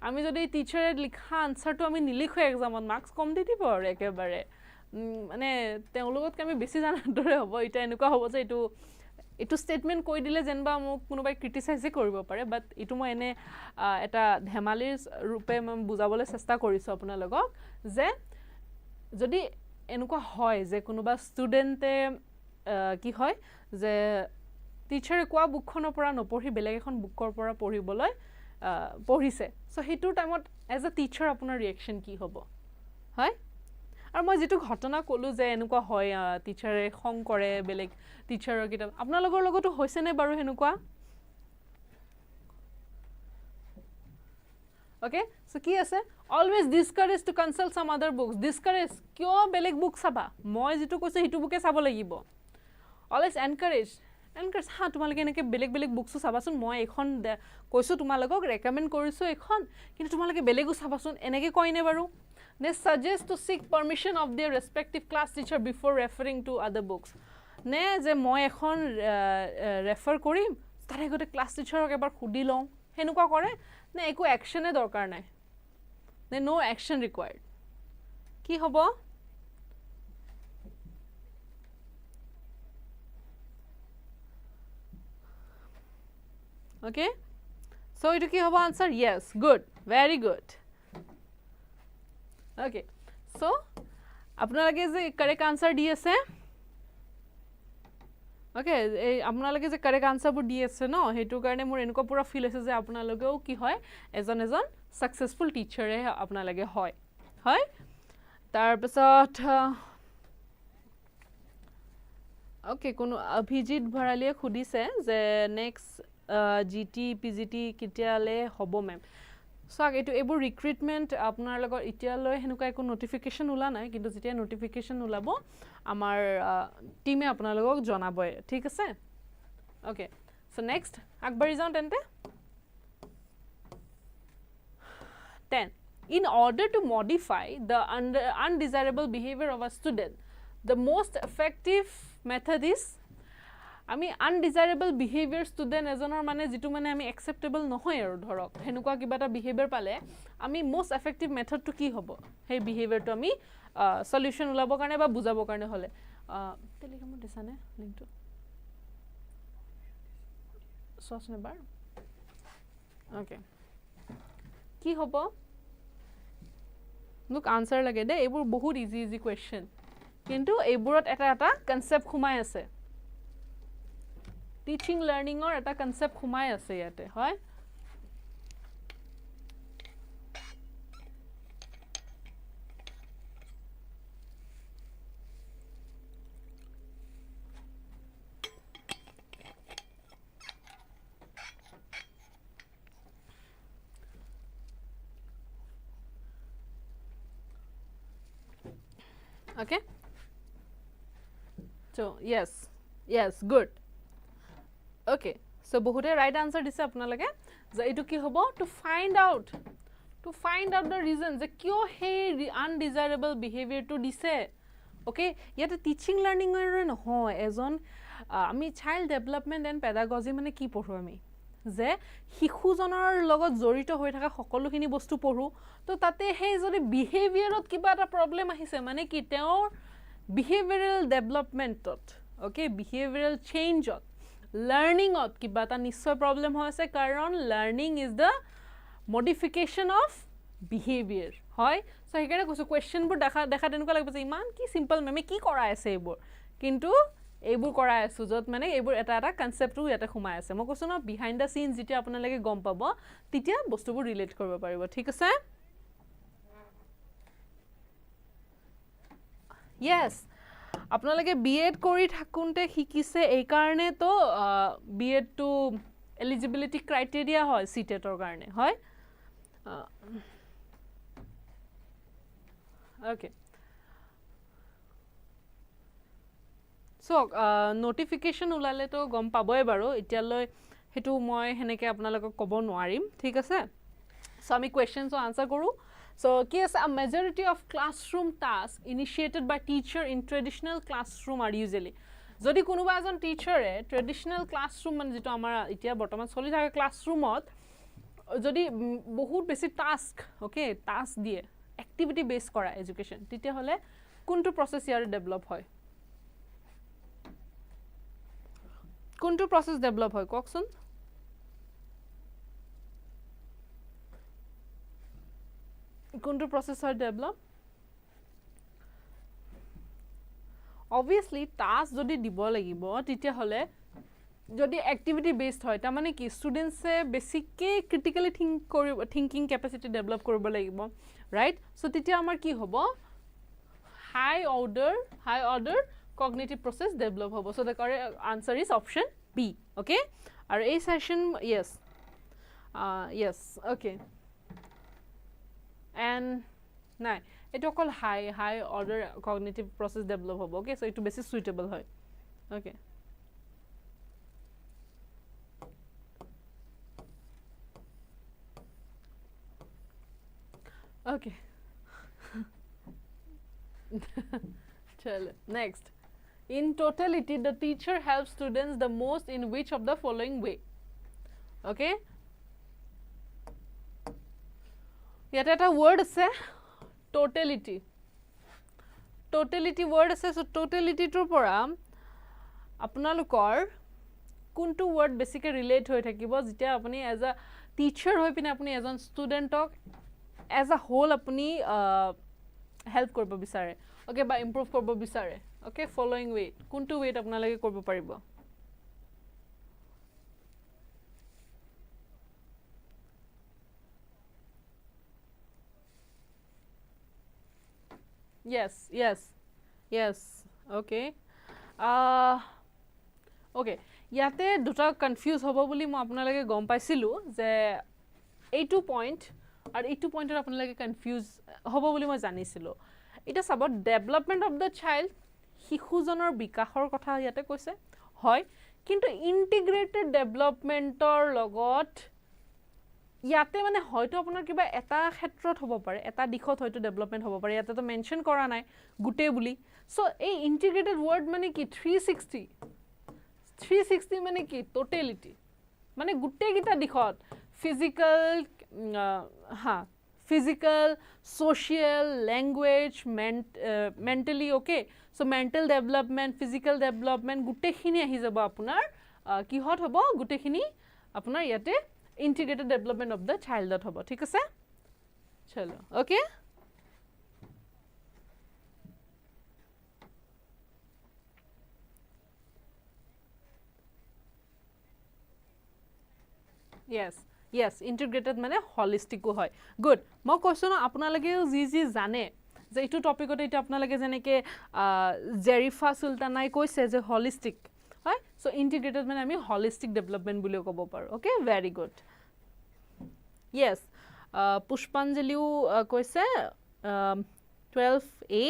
আমি যদি টিচারে লিখা আনসারটো আমি নিলিখো এক্সামত marks কম দি দিব আর একেবারে মানে তেওলগত আমি বেশি জানাৰ দৰে হ'ব এটা এনেকুৱা হ'ব যে এটো স্টেটমেন্ট কৈ দিলে যেনবা মোক কোনোবাই ক্ৰিটিসাইজে কৰিব পাৰে বাট এটো মই এনে এটা ধেমালিৰ ৰূপে মই বুজাবলৈ চেষ্টা কৰিছো আপোনালোকক যে যদি এনেকুৱা হয় যে কোনোবা ষ্টুডেন্টে কি হয় যে টিচাৰে কোৱা বুকখনৰ পৰা নপঢ়ি বেলেগ এখন বুকৰ পৰা পঢ়িবলৈ পঢ়িছে সো হেতু টাইমত এজ আ টিচাৰ আপোনাৰ ৰিঅ্যাকশন কি হ'ব হয় আৰু মই যেটো ঘটনা কলো যে এনেকুৱা হয় টিচাৰে খং কৰে বেলেগ টিচাৰৰ কিতাপ আপোনালোকৰ লগতো হৈছে নে বাৰু হেনুকুৱা okay so কি আছে always discourage to consult some other books discourage কিয় বেলেগ বুক চাবা মই যেটো কৈছো হেতু বুকে চাব লাগিব always encourage হা তোমালোকে এনেকে বেলেগ বেলেগ বুকস চাবাচোন মই এখন কৈছো তোমালোকক ৰেকমেন্ড কৰিছো এখন কিন্তু তোমালোকে বেলেগও চাবাচোন এনেকে কইনে বাৰু they suggest to seek permission of their respective class teacher before referring to other books নে যে মই এখন ৰেফাৰ কৰিম তাৰে গতে ক্লাস টিচাৰক এবাৰ খুদি লওঁ হেনুকা কৰে নে একো অ্যাকশনে দৰকাৰ নাই নে নো অ্যাকশন ৰিকোয়াৰ্ড কি হ'ব okay so it ki hobo answer yes good very good okay so apnalage je correct answer di ase okay apnalage je correct answer bu di ase no hetu karone mor enuko pura feel ase je apnalogeo ki hoy ejon successful teacher e apnalage hoy hoy tar pasot okay kono abhijit bharaliye khudise je next GT PGT কিতিয়ালে হবো ma'am so এইটো এইবোৰ recruitment আপোনাৰ লগত এতিয়ালৈ হেনুকা একো নোটিফিকেশ্যন ওলা নাই কিন্তু যেতিয়া নোটিফিকেশ্যন ওলাব আমাৰ টিমে আপোনালোকক জনাবই ঠিক আছে ওকে সো নেক্সট আগবাঢ়ি যাওঁ তেন্তে 10 in order to modify the undesirable behavior of a student the most effective method is আমি আনডিজাইৰেবল বিহেভিয়াৰ ষ্টুডেণ্ট এজনৰ মানে যিটো মানে আমি একচেপ্টেবল নহয় আৰু ধৰক হেনুকা কিবা এটা বিহেভিয়াৰ পালে আমি মোষ্ট এফেক্টিভ মেথডটো কি হ'ব সেই বিহেভিয়াৰটো আমি সলিউশন ওলাবৰ কাৰণে বা বুজাবৰ কাৰণে হ'লে টেলিগ্ৰামত দিছানে লিংকটো চোৱাচোন এবাৰ ওকে কি হ'ব মোক আনসাৰ লাগে দে এইবোৰ বহুত ইজি ইজি কোৱেশ্চন কিন্তু এইবোৰত এটা এটা কনসেপ্ট খুমাই আছে টিচিং লাৰ্নিঙৰ এটা কনসেপ্ট খুমাই আছে ইয়াতে হয় okay so yes good okay so বহুতে right answer দিছে আপোনালোকে যে এটো কি হ'ব to find out the reason যে কিয় হে undesirable behavior to দিছে okay ইয়াতে টিচিং লাৰ্নিং এৰ নহয় এজন আমি চাইল্ড ডেভেলপমেন্ট এণ্ড পেডাগজি মানে কি পঢ়ো আমি যে শিশুজনৰ লগত জড়িত হৈ থকা সকলোখিনি বস্তু পঢ়ো তো তাতে হে যদি বিহেভিয়াৰত কিবা এটা প্ৰবলেম আহিছে মানে কি তেওঁৰ বিহেভিয়াৰেল ডেভেলপমেন্টত okay behavioral changeত learningত কিবা এটা নিশ্চয় প্ৰবলেম হৈছে কাৰণ learning is the modification of behavior হয় সো হেকাৰে কৈছো কোৱেশ্চনবোৰ দেখা তেনেকুৱা লাগিব যে ইমান কি সিম্পল মেমে কি কৰাই আছে এইবোৰ কিন্তু এইবোৰ কৰাই আছে যত মানে এইবোৰ এটা এটা কনসেপ্টটো ইয়াতে খুমাই আছে মই কৈছো ন বিহাইন্ড দা সিন যেতিয়া আপোনালোকে গম পাব তেতিয়া বস্তুবোৰ ৰিলেট কৰিব পাৰিব ঠিক আছে yes আপোনালোকে বিএড কৰি থাকুনতে শিকিছে এই কাৰণে তো বিএড টু এলিজিবিলিটি ক্ৰাইটেৰিয়া হয় সিটেটৰ কাৰণে হয় ওকে সো নোটিফিকেশন ওলালে তো গম পাবই বাৰু এতিয়ালৈ হেতু মই হেনেকে আপোনালোকক ক'ব নোৱাৰিম ঠিক আছে সো আমি কোৱেশ্চনস আনসাৰ কৰো So, yes, a majority of classroom tasks initiated by teacher in traditional classroom are usually. Jodi konuba ejon teacher e traditional classroom man jito amar itia bortoman choli thaka classroom ot jodi bahut besi task okay task die activity based kora education titia hole kuntu process here develop hoy kuntu process develop hoy kokson কোনটো processor develop obviously task যদি দিব লাগিব তেতিয়া হলে যদি activity based হয় তা মানে কি স্টুডেন্টসে basically critically thinking capacity develop কৰিব লাগিব ৰাইট সো তেতিয়া আমাৰ কি হ'ব high order cognitive process develop হ'ব so the correct answer is option B okay আৰু এই সেশন yes okay and নাই এটো অকল হাই অর্ডার কগনিটিভ প্রসেস ডেভেলপ হ'ব ওকে সো এটো বেশি সুইটেবল হয় ওকে ওকে চলো next in totality the teacher helps students the most in which of the following way okay ইয়াতে এটা word আছে totality word আছে so totality টোৰ পৰা আপোনালোকৰ কোনটো word বেছিকৈ ৰিলেট হৈ থাকিব যেতিয়া আপুনি এজ আ টিচাৰ হৈ পিনে আপুনি এজন ষ্টুডেন্টক এজ আ হোল আপুনি হেল্প কৰিব বিচাৰে ওকে বা ইমপ্ৰুভ কৰিব বিচাৰে ওকে ফলোইং ৱে কোনটো ৱেট আপোনালোকে কৰিব পাৰিব yes okay okay ইয়াতে দুটা কনফিউজ হ'ব বুলি মই আপোনালোকে গম পাইছিলো যে এইটো পইণ্ট আৰু এইটো পইণ্টত আপোনালোকে কনফিউজ হ'ব বুলি মই জানিছিলোঁ এটা চাব ডেভেলপমেণ্ট অফ দ্য চাইল্ড শিশুজনৰ বিকাশৰ কথা ইয়াতে কৈছে হয় কিন্তু ইণ্টিগ্ৰেটেড ডেভেলপমেণ্টৰ লগত ইয়াতে মানে হয়তো আপোনাৰ কিবা এটা ক্ষেত্ৰত হ'ব পাৰে এটা দিশত হয়তো ডেভেলপমেণ্ট হ'ব পাৰে ইয়াতে তো মেনশ্যন কৰা নাই গোটেই বুলি চ' এই ইণ্টিগ্ৰেটেড ৱৰ্ড মানে কি 360 মানে কি টোটেলিটি মানে গোটেইকেইটা দিশত physical, social, language, mentally, okay? So mental development, physical development, gutekhini ahi jabo apunar ki hot hobo gutekhini apunar yate integrated development of the child hobo thik ase chalo okay yes integrated mane holistic ko hoy good mo question apnalage ji jane je etu topic ot eta apnalage jane ke Zarifa Sultanai koise je holistic hoy so integrated mane ami holistic development buli kobo paru okay very good yes Pushpanjaliu koise 12A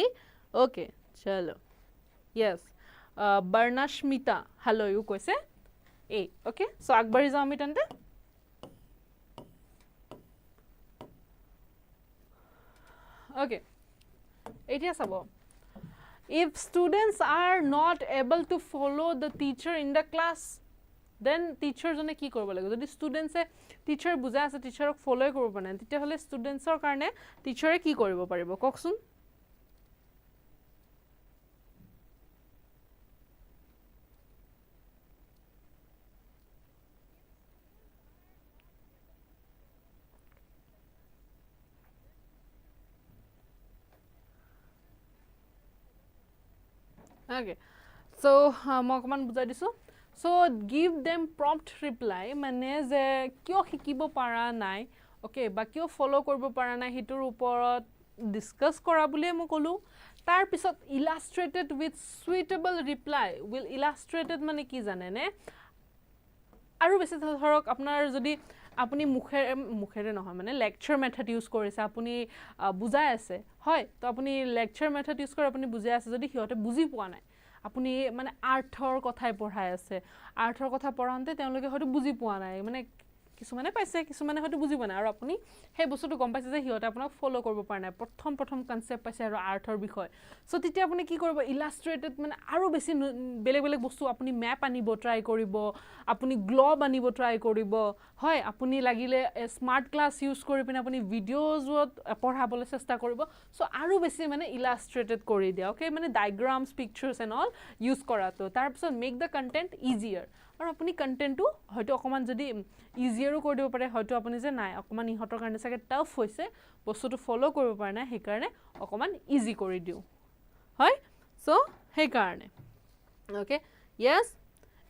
okay chalo yes Barnashmita hello you koise A okay so agbari jao ami tante okay etia sabo if students are not able to follow the teacher in the class then teacher jone ki korbo lago jodi students e teacher buja ase teacher ok follow korbo pana tite hole students or karne teacher e ki koribo paribo koksun okay so mokaman bujai disu so give them prompt reply mane je kyo hikibo para nai okay ba kyo follow koribo para nai hitur uporot discuss kora bule mo kolu tar pisot illustrated with suitable reply will illustrated mane ki jane ne aru besi dhorok apnar jodi apuni mukhere নহয় মানে lecture method use কৰিছে আপুনি বুজাই আছে হয় তো আপুনি lecture method use কৰি আপুনি বুজাই আছে যদি হিয়তে বুজি পোৱা নাই আপুনি মানে আৰ্থৰ কথাই পঢ়াই আছে আৰ্থৰ কথা পঢ়াওঁতে তেওঁলোকে হয়তো বুজি পোৱা নাই মানে কিছুমানে পাইছে কিছুমানে হয়তো বুজি পোৱা নাই আৰু আপুনি সেই বস্তুটো গম পাইছে যে হিয়তে আপোনাক ফলো কৰিব পৰা নাই প্ৰথম কনসেপ্ট পাইছে আৰু আৰ্থৰ বিষয় সো তেতিয়া আপুনি কি কৰিব ইলাস্ট্ৰেটেড মানে আৰু বেছি বেলেগ বস্তু আপুনি ম্যাপ আনিব ট্ৰাই কৰিব আপুনি গ্লোব আনিব ট্ৰাই কৰিব হয় আপুনি লাগিলে স্মাৰ্ট ক্লাস ইউজ কৰি পিনে আপুনি ভিডিওজত পঢ়াবলৈ চেষ্টা কৰিব সো আৰু বেছি মানে ইলাস্ট্ৰেটেড কৰি দিয়া ওকে মানে ডায়াগ্ৰামস পিকচাৰস এন্ড অল ইউজ কৰাটো তাৰ পিছত মেক দা কন্টেন্ট ইজিয়াৰ আৰু আপুনি কন্টেন্টটো হয়তো অকমান যদি ইজিয়াৰো কৰি দিব পাৰে হয়তো আপুনি যে নাই অকমান ইহতৰ কাৰণে সাকে টাফ হৈছে বস্তুটো ফলো কৰিব পাৰে না সেই কাৰণে অকমান ইজি কৰি দিও হয় সো সেই কাৰণে ওকে यस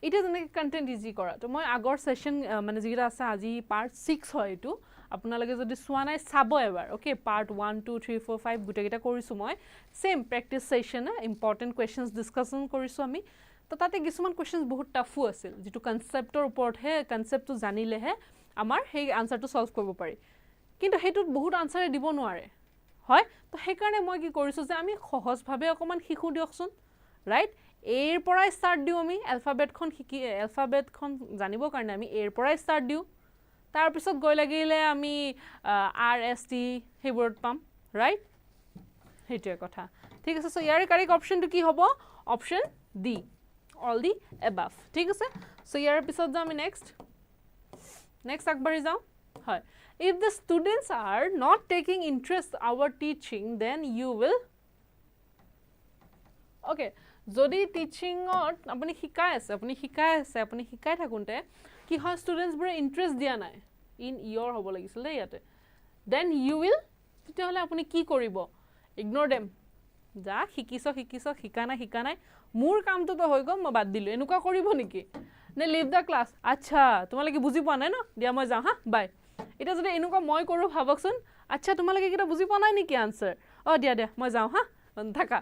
ইট ইজ এনে কন্টেন্ট ইজি কৰা তো মই আগৰ সেশন মানে যিটা আছে আজি পাৰ্ট 6 হয় এটো আপোনালোকে যদি সোৱা নাই চাব এবাৰ ওকে পাৰ্ট 1 2 3 4 5 গুটেকিটা কৰিছো মই same practice session important questions discussion কৰিছো আমি তো তাতে কিছুমান কোৱেশ্চনস বহুত টাফু আছিল যেটো কনসেপ্টৰ ওপৰত হে কনসেপ্টটো জানিলে হে আমাৰ সেই আনসাৰটো সলভ কৰিব পাৰি কিন্তু হেতুত বহুত আনসাৰ দিব নোৱাৰে হয় তো সেই কাৰণে মই কি কৰিছো যে আমি সহজ ভাবে অকমান শিখু দিয়কচোন ৰাইট এৰ পৰা স্টাৰ্ট দিও আমি এলফাবেটখন জানিব কাৰণে আমি এৰ পৰা স্টাৰ্ট দিও তাৰ পিছত গৈ লাগিলে আমি আৰ এস টি হেবৰ্ড পাম ৰাইট হেটোৰ কথা ঠিক আছে সো ইয়াৰ কাৰেক্ট অপচনটো কি হ'ব option D all the above ঠিক আছে সো ইয়াৰ পিছত যাম আমি নেক্সট আগবাঢ়ি যাও হয় if the students are not taking interest our teaching then you will okay যদি টিচিংত আপুনি শিকাই আছে আপুনি শিকাই থাকুনতে কি হয় স্টুডেন্টস বৰে ইন্টাৰেস্ট দিয়া নাই ইন ইয়ৰ হ'ব লাগিছিল ইয়াতে then you will তেতিয়াহলে আপুনি কি কৰিব ইগনোৰ them যা শিকিছ শিকা নাই মোৰ কামটো তো হৈ গম মই বাদ দিলো এনেকুৱা কৰিব নেকি নে লিভ দা ক্লাস আচ্ছা তোমালোকে বুজি পোৱা নাই ন দিয়া মই যাও হা বাই এটা যদি এনেকুৱা মই কৰো ভাবকচোন আচ্ছা তোমালোকে কিটা বুজি পোৱা নাই নেকি আনসাৰ দিয়া মই যাও হা থাকা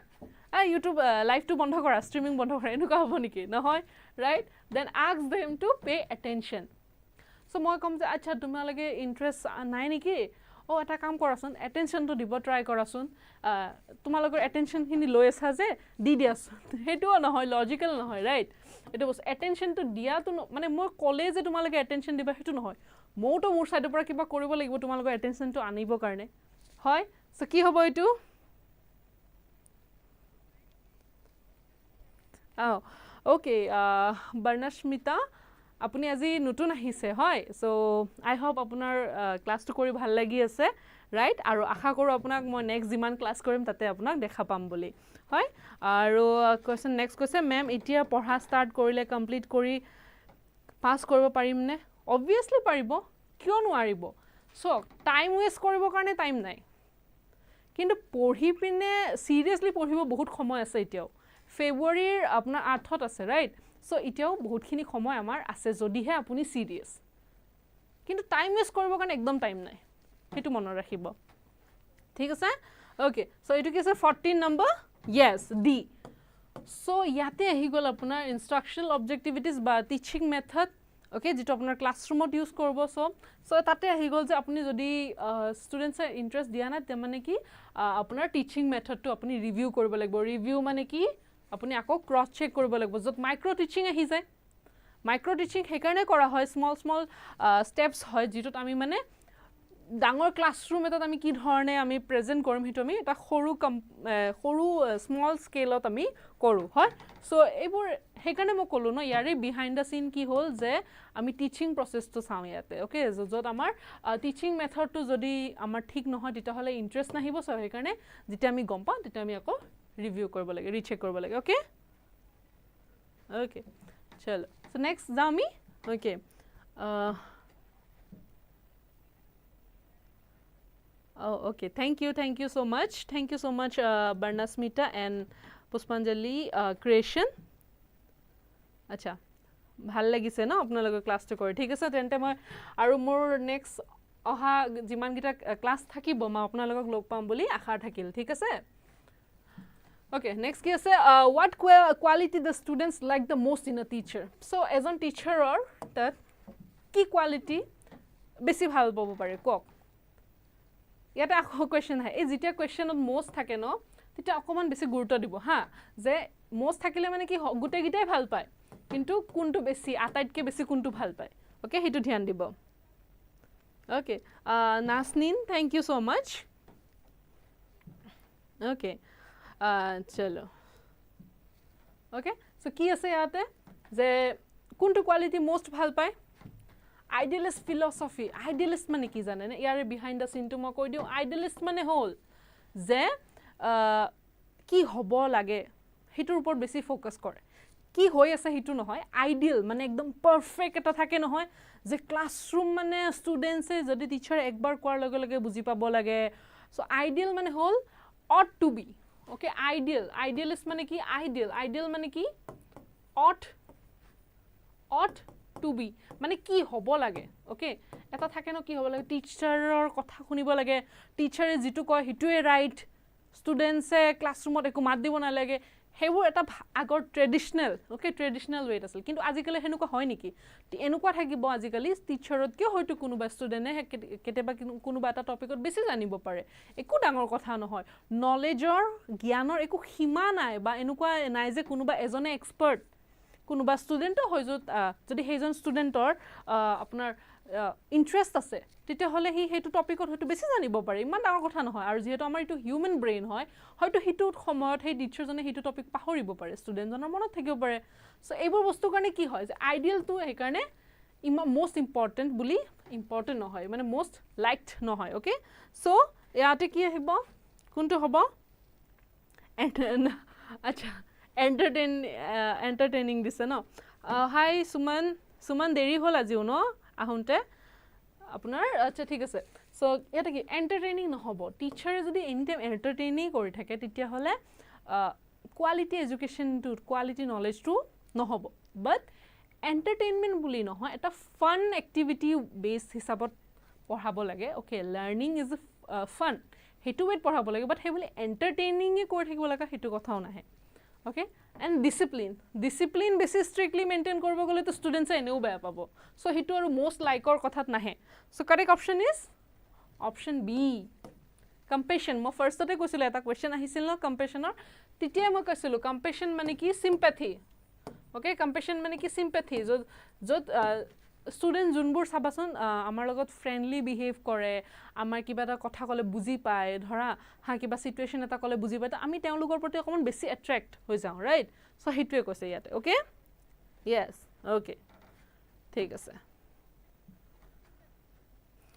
ইউটিউব লাইভটো বন্ধ কৰা ষ্ট্ৰীমিং বন্ধ কৰা এনেকুৱা হ'ব নেকি নহয় right then ask them to pay attention so মই কম যে আচ্ছা তোমালোকে ইন্টারেস্ট নাই নেকি ও এটা কাম কৰাচোন এটেনশ্যনটো দিব ট্ৰাই কৰাচোন তোমালোকৰ এটেনশ্যনখিনি লৈ আছা যে দি দিয়াচোন সেইটোও নহয় লজিকেল নহয় ৰাইট এইটো বস্তু এটেনশ্যনটো দিয়াটো মানে মই ক'লে যে তোমালোকে এটেনশ্যন দিবা সেইটো নহয় মইতো মোৰ চাইডৰ পৰা কিবা কৰিব লাগিব তোমালোকৰ এটেনশ্যনটো আনিবৰ কাৰণে হয় সো কি হ'ব এইটো ওকে বৰ্ণস্মিতা আপুনি আজি নতুন আহিছে হয় সো আই হোপ আপোনাৰ ক্লাছটো কৰি ভাল লাগি আছে ৰাইট আৰু আশা কৰোঁ আপোনাক মই নেক্সট যিমান ক্লাছ কৰিম তাতে আপোনাক দেখা পাম বুলি হয় আৰু কোৱেশ্চন নেক্সট কৈছে মেম এতিয়া পঢ়া ষ্টাৰ্ট কৰিলে কমপ্লিট কৰি পাছ কৰিব পাৰিমনে অবভিয়াছলি পাৰিব কিয় নোৱাৰিব চাওক টাইম ৱেষ্ট কৰিবৰ কাৰণে টাইম নাই কিন্তু পঢ়ি পিনে চিৰিয়াছলি পঢ়িব বহুত সময় আছে এতিয়াও ফেব্ৰুৱাৰীৰ আপোনাৰ 8ত আছে ৰাইট সো এতিয়াও বহুতখিনি সময় আমাৰ আছে যদিহে আপুনি চিৰিয়াছ কিন্তু টাইম ৱেষ্ট কৰিবৰ কাৰণে একদম টাইম নাই সেইটো মনত ৰাখিব ঠিক আছে ওকে সো এইটো কি আছে 14 নম্বৰ yes D সো ইয়াতে আহি গ'ল আপোনাৰ ইনষ্ট্ৰাকচনেল অবজেক্টিভিটিজ বা টিচিং মেথড ওকে যেটো আপোনাৰ ক্লাছৰুমত ইউজ কৰিব সো তাতে আহি গ'ল যে আপুনি যদি ষ্টুডেণ্টছে ইণ্টাৰেষ্ট দিয়া নাই তে মানে কি আপোনাৰ টিচিং মেথডটো আপুনি ৰিভিউ কৰিব লাগিব ৰিভিউ মানে কি আপুনি আকৌ ক্ৰছ চেক কৰিব লাগিব য'ত মাইক্ৰ টিচিং আহি যায় মাইক্ৰ টিচিং সেইকাৰণে কৰা হয় স্মল ষ্টেপছ হয় যিটোত আমি মানে ডাঙৰ ক্লাছৰুম এটাত আমি কি ধৰণে আমি প্ৰেজেণ্ট কৰিম সেইটো আমি এটা সৰু স্মল স্কেলত আমি কৰোঁ হয় সো এইবোৰ সেইকাৰণে মই ক'লোঁ ন ইয়াৰে বিহাইণ্ড দ্য চিন কি হ'ল যে আমি টিচিং প্ৰচেছটো চাওঁ ইয়াতে অ'কে য'ত আমাৰ টিচিং মেথডটো যদি আমাৰ ঠিক নহয় তেতিয়াহ'লে ইণ্টাৰেষ্ট নাহিব চ' সেইকাৰণে যেতিয়া আমি গম পাওঁ তেতিয়া আমি আকৌ ৰিভিউ কৰিব লাগে ৰিচেক কৰিব লাগে অ'কে চলো সো নেক্সট যাওঁ আমি okay okay thank you so much Barnasmita and Puspanjali creation acha ভাল লাগিছে ন আপোনালোকৰ ক্লাছটো কৰি ঠিক আছে তেন্তে মই আৰু মোৰ নেক্সট অহা যিমান গিটা ক্লাছ থাকিব মই আপোনালোকক লগ পাম বুলি আশা থাকিল ঠিক আছে okay next কি আছে what quality the students like the most in a teacher so as a teacher or that কি quality বেছি ভাল পাব পাৰে কক ইয়াতে আকৌ কোৱেশ্চন হয় এই যেতিয়া কোৱেশ্চনত মোস্ট থাকে ন তেতিয়া অকমান বেছি গুৰুত্ব দিব হা যে মোস্ট থাকিলে মানে কি গুটে গিটাই ভাল পায় কিন্তু কোনটো বেছি আটাইতকে বেছি কোনটো ভাল পায় ওকে হেতু ধ্যান দিব okay Nasnin thank you so much okay চলো ওকে সো কি আছে ইয়াতে যে কোনটো কোৱালিটি মোস্ট ভাল পায় idealist philosophy idealist মানে কি জানে না ইয়াৰে behind the scene to মই কৈ দিও idealist মানে হল যে কি হ'ব লাগে হিটোৰ ওপৰত বেছি ফোকাস কৰে কি হৈ আছে হিটো নহয় আইডিয়াল মানে একদম পাৰফেক্ট এটা থাকে নহয় যে ক্লাছৰুম মানে ষ্টুডেন্টসে যদি টিচাৰ একবাৰ কোৱাৰ লগে লগে বুজি পাব লাগে সো আইডিয়াল মানে হল ought to be okay idealist মানে কি ideal মানে কি ought to be মানে কি হ'ব লাগে ওকে এটা থাকে ন কি হ'ব লাগে টিচাৰৰ কথা শুনিব লাগে টিচাৰে যেটো কয় হিটোৱে ৰাইট ষ্টুডেন্টসে ক্লাছৰুমত একো মাত দিব না লাগে হেবোৰ এটা আগৰ ট্ৰেডিশনাল ওকে ট্ৰেডিশনাল ৱেট আছিল কিন্তু আজিকালি হেনুকা হয় নেকি এনেকুৱা থাকিব আজিকালি টিচাৰত কিয় হয়তো কোনোবা ষ্টুডেন্টে কেতেবা কোনোবা এটা টপিকত বেছি জানিব পাৰে একো ডাঙৰ কথা নহয় নলেজৰ জ্ঞানৰ একো সীমা নাই বা এনেকুৱা নাই যে কোনোবা এজনে এক্সপাৰ্ট কোনোবা ষ্টুডেন্টও হয় যদি হেজন ষ্টুডেন্টৰ আপোনাৰ ইন্টাৰেষ্ট আছে তেতিয়া হলে হেতু টপিকত হয়তো বেছি জানিব পাৰে ইমান ডাঙৰ কথা নহয় আৰু যেহেতু আমাৰ এটো হিউম্যান ব্ৰেইন হয় হয়তো হিতু সময়ত হে টিচাৰজনে হিতু টপিক পাহৰিব পাৰে ষ্টুডেন্টজনৰ মনত থাকিব পাৰে সো এইবোৰ বস্তু কাৰণে কি হয় যে আইডিয়াল টু হে কাৰণে মোস্ট ইম্পৰ্টেন্ট বুলি ইম্পৰ্টেন্ট নহয় মানে মোস্ট লাইকড নহয় ওকে সো ইয়াতে কি আহিব কোনটো হ'ব আচ্ছা entertaining দিছে ন হাই সুমন দেৰি হল আজিও ন আহোঁতে আপোনাৰ আচ্ছা ঠিক আছে সো এটা কি এন্টাৰটেইনিং নহব টিচাৰে যদি এনি টাইম এন্টাৰটেইনিং কৰি থাকে তেতিয়া হলে কোৱালিটি এডুকেশন টু কোৱালিটি নলেজ টু নহব বাট এন্টাৰটেইনমেন্ট বুলি নহয় এটা ফান এক্টিভিটি বেস হিচাপত পঢ়াব লাগে ওকে লাৰ্নিং ইজ ফান হেতু ৱেট পঢ়াব লাগে বাট হে বুলি এন্টাৰটেইনিং কৰি থাকিব লাগা হেতু কথাও নাহে okay and discipline বেছি strictly maintain কৰিব গলে তো ষ্টুডেন্টস এনেও বেয়া পাব সো হিটো আৰু মোস্ট লাইকৰ কথাত নাহে so correct option is option B compassion মই ফাৰ্ষ্টতে কৈছিলোঁ এটা কুৱেশ্যন আহিছিল ন কম্পেশ্যনৰ তেতিয়াই মই কৈছিলোঁ কম্পেশ্যন মানে কি চিম্পেথি অ'কে কম্পেশ্যন মানে কি চিম্পেথি য'ত ষ্টুডেণ্ট যোনবোৰ চাবাচোন আমাৰ লগত ফ্ৰেণ্ডলি বিহেভ কৰে আমাৰ কিবা এটা কথা ক'লে বুজি পায় ধৰা কিবা চিটুৱেশ্যন এটা ক'লে বুজি পায় তো আমি তেওঁলোকৰ প্ৰতি অকণমান বেছি এট্ৰেক্ট হৈ যাওঁ ৰাইট চ' সেইটোৱে কৈছে ইয়াতে অ'কে য়েছ অ'কে ঠিক আছে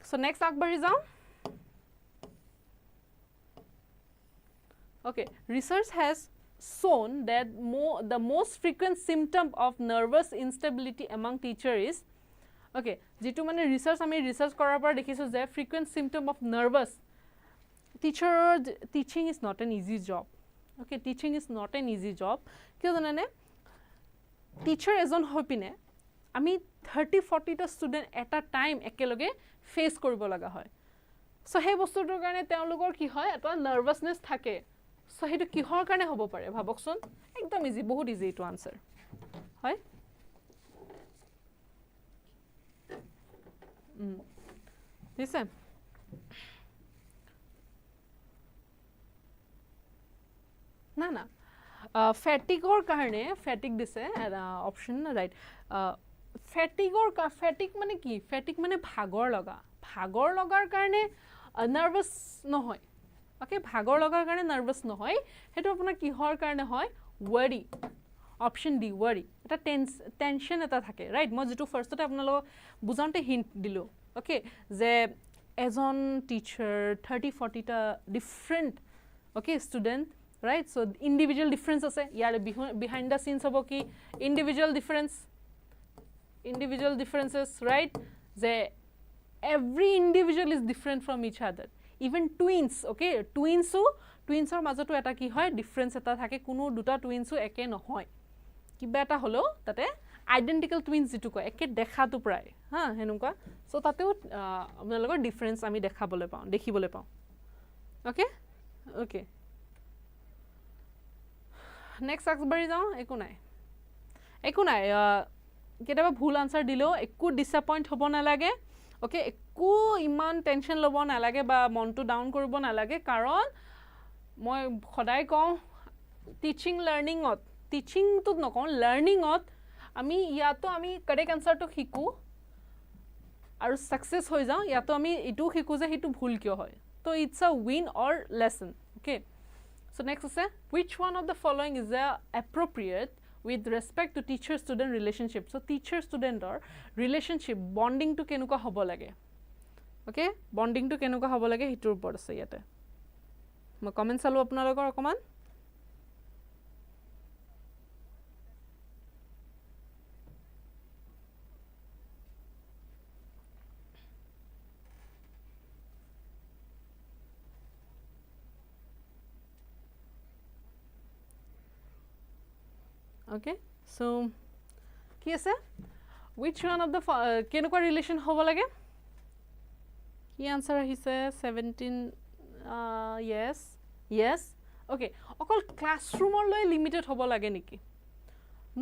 চ' নেক্সট আগবাঢ়ি যাওঁ okay research has shown that the most frequent symptom of nervous instability among teacher is okay jitu mane research korar par dekhisu je frequent symptom of nervous teacher teaching is not an easy job okay teaching is not an easy job kyo janane teacher ejon hopine ami 30-40 ta student at a time ekeloge face koribo laga hoy so he bostutor karone teologor ki hoy eta nervousness thake so hetu kihor karone hobo pare bhabokson ekdom easy bahut easy to answer hoy listen na na fatigue or karone fatigue dise option right fatigue mane ki fatigue mane bhagor logar karone nervous no hoy okay bhagor logar karone nervous no hoy hetu apuna kihor karone hoy worry option D worry eta tension eta thake right moi jitu first te apnalo bujante hint dilu okay je ejon teacher 30-40 ta different okay student right so individual difference ase yar behind the scenes hobo ki individual differences right je every individual is different from each other even twins okay twins or majoto eta ki hoy difference eta thake kuno duta twins eke no hoy kiba eta holo tate identical twins jitu ko eke dekha tu pray ha henuka so tate apnalogor difference ami dekhibole pao okay okay next aksbari jao eku nai ketaba bhul answer dilo ekku disappoint hobo na lage okay ekku iman tension lobo na lage ba mon to down koribo na lage karon moi khodai ko teaching to nokon learning ot ami yato ami correct answer to hiku aru success hoi jao yato ami itu hiku je hitu bhul kyo hoy so it's a win or lesson okay so next is which one of the following is appropriate with respect to teacher student relationship so teacher student or relationship bonding to kenuka hobo lage okay bonding to kenuka hobo lage hitur upor ase yate mo comment salu apnalogor okoman okay so ki ase which one of the kenuka relation hobo lage ki answer ahise 17 yes okay okol classroom or loi limited hobo lage niki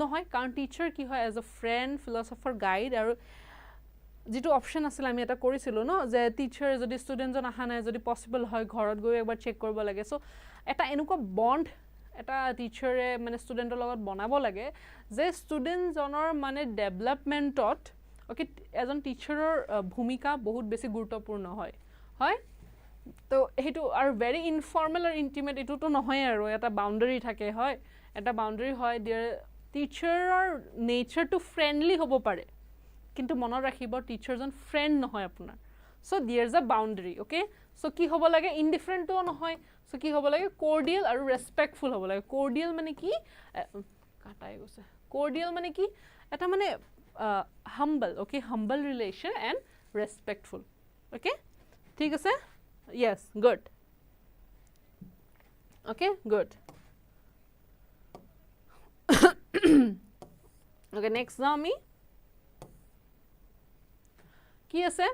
no hoy karon teacher ki hoy as a friend philosopher guide aru jitu option asile ami eta korisilo no je teacher jodi student jon aha nai jodi possible hoy ghorot goi ekbar check korbo lage so eta enuko bond এটা টিচাৰে মানে ষ্টুডেন্টৰ লগত বনাব লাগে যে student জনৰ মানে ডেভেলপমেন্টত okay এজন টিচাৰৰ ভূমিকা বহুত বেছি গুৰুত্বপূৰ্ণ হয় তো হেতু আৰু ভেৰি ইনফৰ্মেল আৰু ইন্টিমেট এটো তো নহয় আৰু এটা বাউন্ডাৰী থাকে হয় এটা বাউন্ডাৰী হয় ডিয়াৰ টিচাৰৰ নেচাৰটো ফ্ৰেন্ডলি হ'ব পাৰে কিন্তু মনত ৰাখিব টিচাৰজন ফ্ৰেন্ড নহয় আপোনাৰ সো দেয়াৰস আ বাউন্ডাৰী ওকে সো কি হ'ব লাগে ইনডিফাৰেন্ট তো নহয় so ki hobo lage cordial aru respectful hobo lage cordial mane ki katai gose cordial mane ki eta mane humble okay humble relation and respectful okay thik ase yes good okay good okay next now me ki ase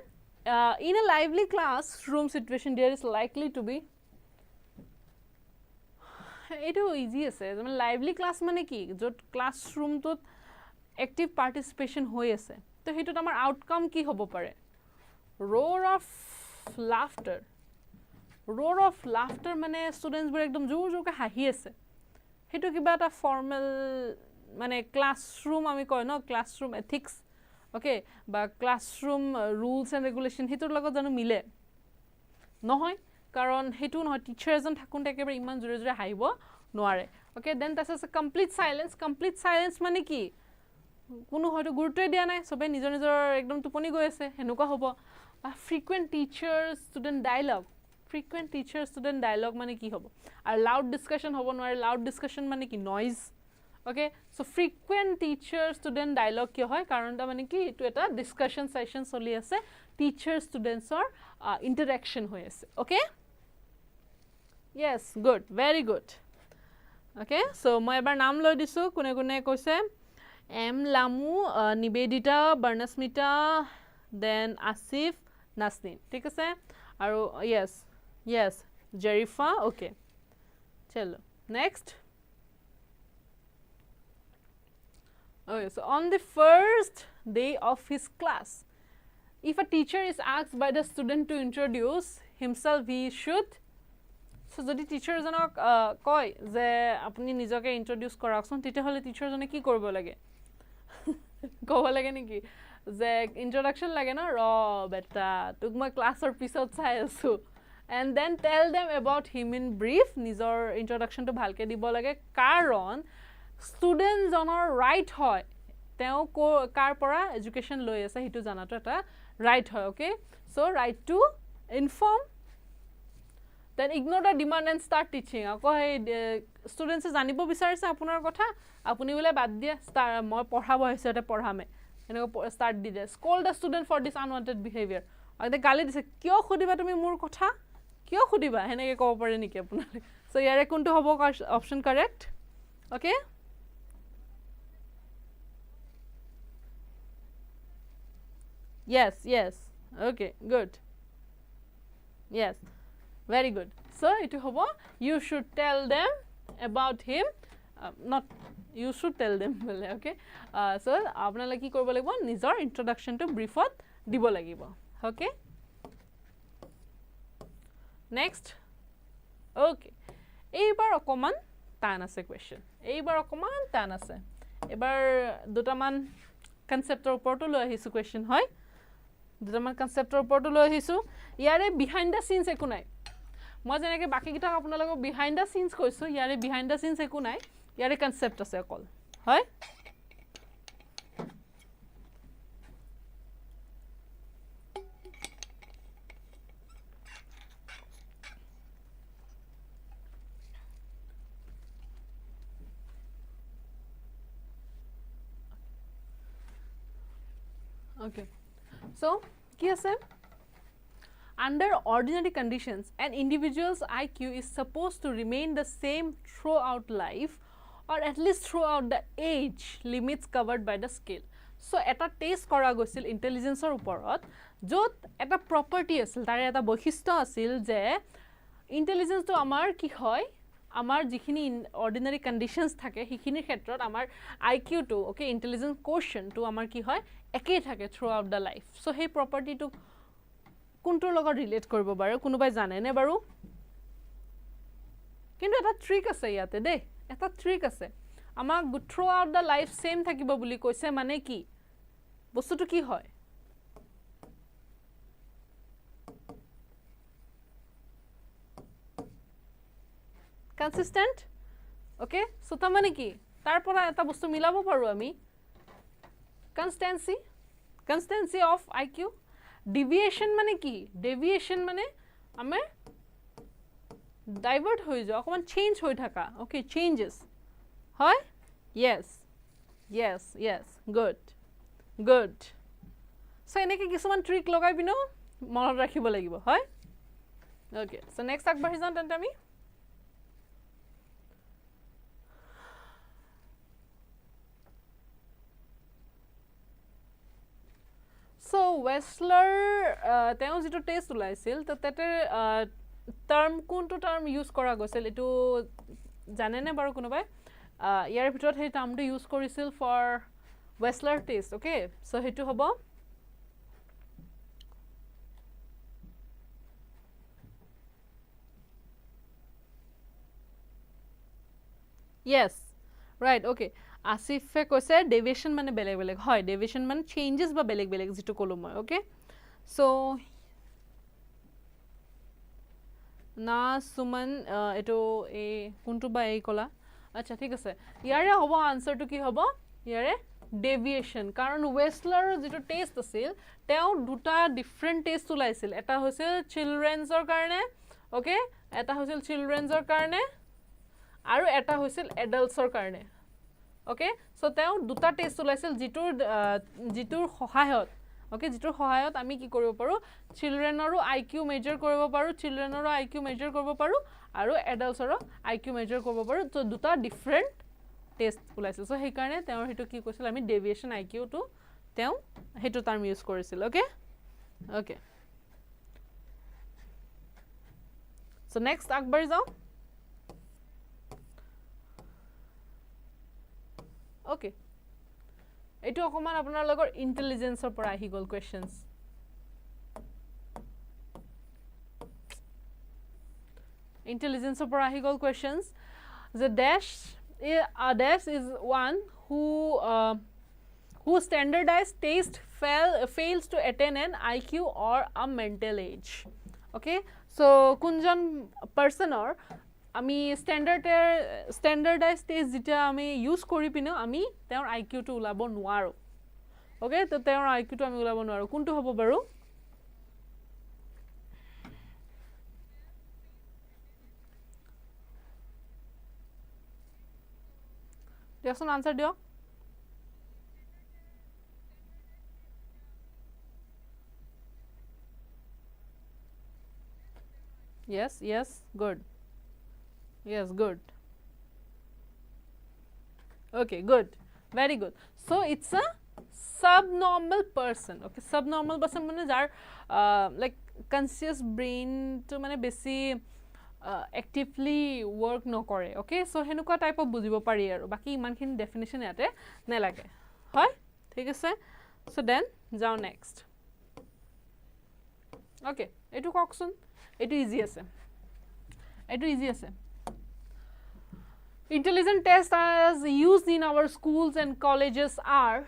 in a lively classroom situation there is likely to be এটো easy আছে মানে lively class মানে কি যত classroom তো active participation হৈ আছে তো হেতুত আমাৰ আউটকাম কি হ'ব পাৰে roar of laughter মানে students বোৰ একদম জোৰ জোৰকে হাঁহি আছে হেতু কিবা এটা ফৰ্মাল মানে ক্লাসৰুম আমি কয় ন ক্লাসৰুম এথিক্স ওকে বা ক্লাসৰুম ৰুলস এন্ড ৰেগুলেশন হেতুৰ লগত জানো মিলে নহয় কাৰণ হেতু নহয় টিচাৰ এজন থাকুনতে একেবাৰে ইমান জোৰে জোৰে হাঁহিব নোৱাৰে okay then that's a complete silence মানে কি কোনো হয়তো গুৰুত্বই দিয়া নাই সবে নিজৰ নিজৰ একদম টোপনি গৈ আছে হেনুকা হ'ব frequent teacher student dialogue মানে কি হ'ব আৰু loud discussion হ'ব নোৱাৰে loud discussion মানে কি noise okay so frequent teacher student dialogue কি হয় কাৰণটা মানে কি এটো এটা discussion session চলি আছে teacher students or interaction হৈ আছে okay yes good very good okay so মই এবাৰ নাম লৈ দিছো কোনে কোনে কৈছে M Lamu Nibedita Barnasmita then Asif Nasnin ঠিক আছে আৰু yes Jerifa okay chalo next okay so on the first day of his class if a teacher is asked by the student to introduce himself he should so যদি teacher জনক কয় যে আপুনি নিজকে introduce কৰাকচোন তেতিয়া হলে টিচাৰ জনে কি কৰিব লাগে ক'ব লাগে নেকি যে ইন্ট্ৰোডাকশন লাগে না ৰ বেটা তুক মই ক্লাছৰ পিছত চাই আছো and then tell them about him in brief নিজৰ ইন্ট্ৰোডাকশনটো ভালকে দিব লাগে কাৰণ ষ্টুডেন্ট জনৰ ৰাইট হয় তেও কাৰ পৰা এডুকেশন লৈ আছে হিটো জানাটো এটা ৰাইট হয় okay so right to inform then ignore the demand and start teaching আকৌ হে ষ্টুডেন্টস জানিব বিচাৰিছে আপোনাৰ কথা আপুনি বলে বাদ দিয়া মই পঢ়াব হৈছেতে পঢ়ামে এনেকৈ start the De scold the student for this unwanted behavior আৰু গালি দিছে কিয় খুদিবা তুমি মোৰ কথা কিয় খুদিবা হেনেকে ক'ব পাৰে নেকি আপোনাৰ সো ইয়াৰে কোনটো হ'ব option correct okay yes okay good yes very good so itu hobo you should tell them about him not you should tell them okay so apnala ki korbo lagbo nijor introduction to briefot dibo lagibo okay next okay eibar okoman tan ase question eibar okoman tan ase ebar duta man conceptor porto lo ahisu question hoy duta man conceptor porto lo ahisu yare behind the scenes ekunai মই জেনেকে বাকি কিটা আপোনালোকক behind দা scenes কৈছো ইয়াৰে behind দা scenes একো নাই ইয়াৰে concept আছে অকল হয় ওকে সো কি আছে Under ordinary conditions, an individual's IQ is supposed to remain the same throughout life or at least throughout the age limits covered by the scale. So, eta test kora goisil intelligence or uporot, jot eta property asil, tare eta boikhisto asil je intelligence to amar ki hoy, amar jikhini ordinary conditions thake, hikhini khetrot amar IQ to, okay, intelligence quotient to amar ki hoy, ekei thake throughout the life. So, hey property to কোনটোৰ লগত relate কৰিব বাৰু কোনোবাই জানে নে বাৰু কিন্তু এটা trick আছে ইয়াতে দে এটা ট্ৰিক আছে আমাক through out the life same থাকিব বুলি কৈছে মানে কি বস্তুটো কি হয় কনসিস্টেন্ট ওকে সো তা মানে কি তাৰ পৰা এটা বস্তু মিলাব পাৰো আমি কনস্টেন্সি অফ আইকিউ deviation মানে কি deviation মানে আমি ডাইভার্ট হৈ যাও অকমান চেঞ্জ হৈ থাকা ওকে চেঞ্জেস হয় yes good সো এনেকে কিছুমান ট্ৰিক লগাই বিনো মনত ৰাখিব লাগিব হয় ওকে সো নেক্সট আগবাঢ়ি যাম তেন্তে আমি So Wessler তেওঁ যেটো টেস্ট উলাইছিল তো তেতে টার্ম কোনটো টার্ম ইউজ কৰা গৈছিল এটো জানে নে বাৰু কোনোবাই ইয়াৰ ভিতৰত সেই টাৰ্মটো ইউজ কৰিছিল for Wessler test okay so হেতু হ'ব yes right okay আসিফে কৈছে ডেভিয়েশন মানে বেলেগ বেলেগ হয় ডেভিয়েশন মানে চেঞ্জেস বা বেলেগ বেলেগ যেটো কলো মই ওকে সো না সুমন এটো এ কোনটো বা এই কলা আচ্ছা ঠিক আছে ইয়াৰে হ'ব আনসাৰটো কি হ'ব ইয়াৰে ডেভিয়েশন কাৰণ ওয়েসলাৰ যেটো টেস্ট আছিল তেও দুটা ডিফাৰেন্ট টেস্ট উলাইছিল এটা হৈছিল চিলড্ৰেনছৰ কাৰণে ওকে এটা হৈছিল চিলড্ৰেনছৰ কাৰণে আৰু এটা হৈছিল এডাল্টছৰ কাৰণে ওকে সো তেও দুটা টেস্ট উলাইছিল জিটোৰ সহায়ত ওকে জিটোৰ সহায়ত আমি কি কৰিব পাৰো চিলড্ৰেনৰো আইকিউ মেজাৰ কৰিব পাৰো চিলড্ৰেনৰো আইকিউ মেজাৰ কৰিব পাৰো আৰু এডাল্টছৰো আইকিউ মেজাৰ কৰিব পাৰো তো দুটা ডিফাৰেন্ট টেস্ট উলাইছিল সো সেই কাৰণে তেও হেতু কি কৈছিল আমি ডেভিয়েশন আইকিউ টু তেও হেতু টার্ম ইউজ কৰিছিল ওকে ওকে সো নেক্সট আগবাঢ়ি যাও ওকে এটো অকমান আপোনাৰ লগৰ ইন্টেলিজেন্সৰ পৰা আহি গল কোৱেশ্চনস ইন্টেলিজেন্সৰ পৰা আহি গল questions the dash is one who standardized test fails to attain an IQ or a mental age okay so kunjan person or আমি স্ট্যান্ডার্ডাইজ টেস্ট যেটা আমি ইউজ কৰি পিনে আমি তেওঁৰ আইকিউ টো উলাব নোৱাৰো ওকে তো তেওঁৰ আইকিউ টো আমি উলাব নোৱাৰো কোনটো হ'ব বাৰু দিয়কচোন আনসার দিয়ক yes good yes good okay good very good so it's a subnormal person okay subnormal person মানে যাৰ like conscious brain to মানে বেছি actively work নকৰে okay so হেনুকা টাইপ অফ বুজিব পাৰি আৰু বাকি ইমানখিনি ডেফিনিশন ইয়াতে নেলাগে হয় ঠিক আছে so then যাও next okay এটো ককচোন এটো ইজি আছে intelligent tests as used in our schools and colleges are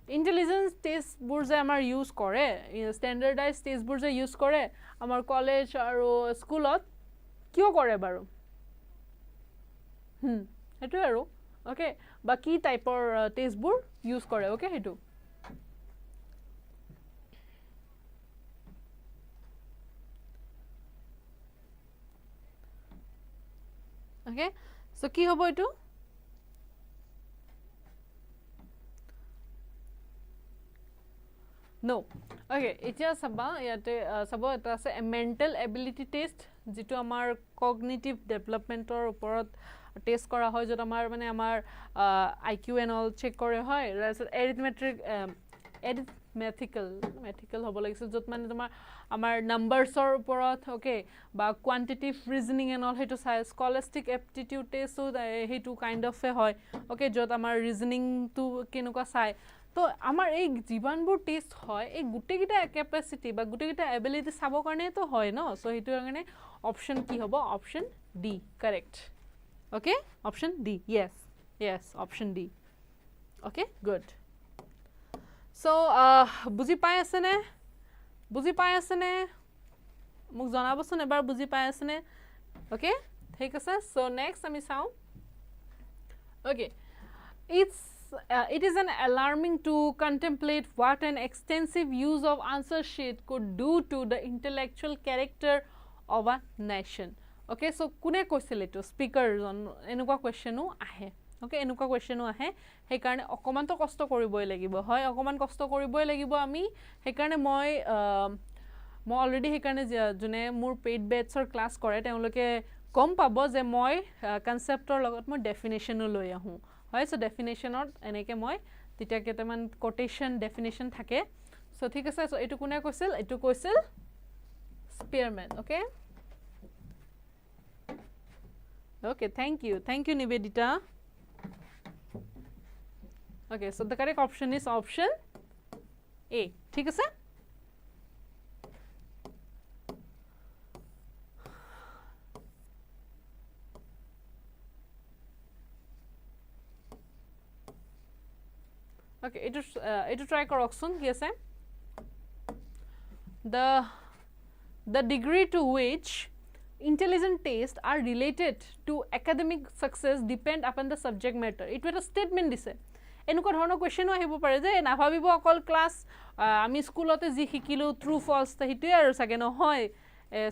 intelligence test bur je amar use kore standardized test bur je use kore amar college aru schoolot kyo kore baru hetu aru okay baki type or test bur use kore okay hetu okay so ki hobo etu no okay etia saba yate sabo eta ase a mental ability test jitu amar cognitive development or uporot test kora hoy jot amar mane amar IQ and all check kore hoy arithmetical hobo lagise jot mane tomar amar numbers or uporot okay ba quantitative reasoning and all hetu sai scholastic aptitude test so hetu kind of hoy okay jot amar reasoning to kenuka sai তো আমার এই জীবনবোৰ test হয় এই গুটেগিটা capacity বা গুটেগিটা ability sub কাৰণে তো হয় ন so হেতু কাৰণে অপশন কি হ'ব option D correct okay option D yes option D okay good so বুজি পাই আছে নে মোক জনাবচোন এবাৰ বুজি পাই আছে নে ওকে ঠিক আছে সো নেক্সট আমি চাও okay it is an alarming to contemplate what an extensive use of answer sheet could do to the intellectual character of a nation okay so kune koisile to speaker enuka question ahe okay enuka question ahe he karone okoman to kosto koriboi lagibo hoy okoman kosto koriboi lagibo ami he karone moi already he karone june mur paid batch or class kore teoloke kom pabo je moi concept or logot mo definition loi ahu হয় so ডেফিনিশনত এনেকে মই তিটা কেটামান quotation definition থাকে so ঠিক আছে so এটু কোনে কৈছিল Spearman okay okay thank you Nivedita okay so the correct option is option A ঠিক আছে Okay, it try correction. Yes, the degree to which intelligent tastes are related to academic success depend upon the subject matter. It was a statement dise. Enukor dhৰণৰ question আহিব পাৰে যে নাভাবিব অকল class আমি স্কুলতে যি শিকিলো ট্ৰু ফলস হিটোৱে আৰু সাগে নহয়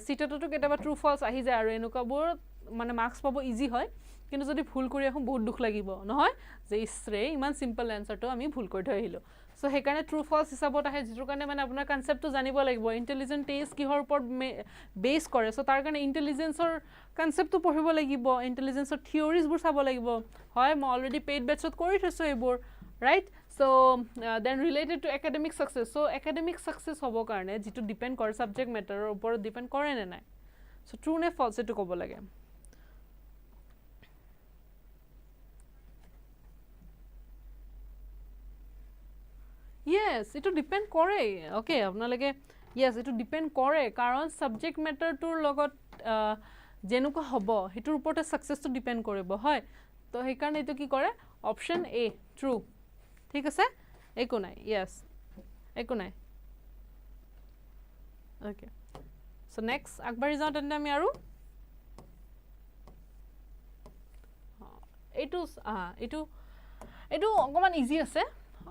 সিটেটটো কেতিয়াবা ট্ৰু ফলস আহি যায় আৰু এনেকুৱাবোৰ মানে মাৰ্কস পাব ইজি হয় কিন্তু যদি ভুল কৰি আহো বহুত দুখ লাগিব নহয় যে ইসৰে ইমান সিম্পল আনসাৰটো আমি ভুল কৰি থৈ আহিলো সো হেকাৰণে ট্ৰু ফলস হিচাপত আহে যেটো কাৰণে মানে আপোনাৰ কনসেপ্টটো জানিব লাগিব ইন্টেলিজেন্ট টেষ্ট কিহৰ ওপৰত বেস কৰে সো তাৰ কাৰণে ইন্টেলিজেন্সৰ কনসেপ্টটো পঢ়িব লাগিব ইন্টেলিজেন্সৰ থিওৰিজবোৰ চাব লাগিব হয় মই অলৰেডি পেইড বেচত কৰি থৈছো এইবোৰ right so then related to academic success so academic success hobo karone jitu depend kore subject matter upor depend kore ne nai so true ne false etu kobo lage yes etu depend kore okay apna lage yes etu depend kore karon subject matter tur logot jenuka hobo hetur upor success to depend koribo hoy to he karone etu ki kore option a true ঠিক আছে একো নাই yes একো নাই okay so next আকবাৰি যাও তেন্তে আমি আৰু এটো অকমান ইজি আছে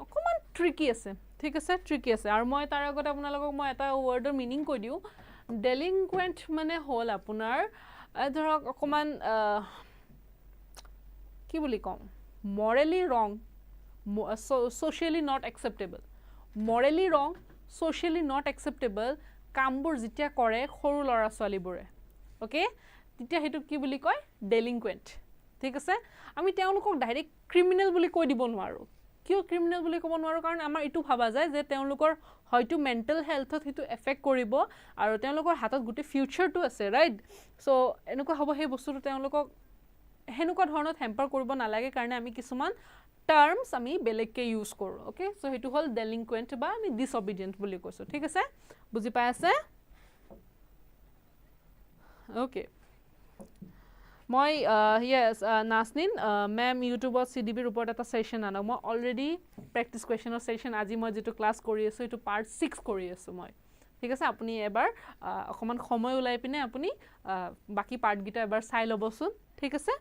অকমান ট্ৰিকি আছে ঠিক আছে ট্ৰিকি আছে আৰু মই তাৰ আগতে আপোনালোকক মই এটা ওয়াৰ্ডৰ মিনিং কৈ দিও ডেলিংকুৱেন্ট মানে হল আপোনাৰ ধৰক অকমান কি বুলি কম morally wrong socially not acceptable morally wrong socially not acceptable কামবোৰ যেতিয়া কৰে সৰু লৰা ছোৱালীবোৰে ওকে তেতিয়া হেতু কি বুলি কয় delinquent ঠিক আছে আমি তেওঁলোকক ডাইৰেক্ট ক্ৰিমিনেল বুলি কৈ দিব নোৱাৰো কিয় ক্ৰিমিনেল বুলি ক'ব নোৱাৰো কাৰণ আমাৰ ইটো ভাবা যায় যে তেওঁলোকৰ হয়তো মেন্টাল হেলথত হেতু এফেক্ট কৰিব আৰু তেওঁলোকৰ হাতত গুটি ফিউচাৰটো আছে ৰাইট সো এনেকুৱা হ'ব সেই বস্তুটো তেওঁলোকক হেনুকা ধৰণত হেম্পাৰ কৰিব নালাগে কাৰণ আমি কিছুমান terms আমি বেলেগকে ইউজ কৰো ওকে সো হেতু হল delinquent বা আমি disobedient বুলি কৈছো ঠিক আছে বুজি পাই আছে ওকে মই yes নাসনিন ম্যাম ইউটিউবত CDP ৰ ওপৰত এটা সেশন আনো মই অলৰেডি প্ৰেক্টিস কোৱেশ্চনৰ সেশন আজি মই যেটো ক্লাস কৰি আছো এটো পাৰ্ট 6 কৰি আছো মই ঠিক আছে আপুনি এবাৰ অকমান সময় উলাই পিনে আপুনি বাকি পাৰ্ট গিটা এবাৰ চাই লবচোন ঠিক আছে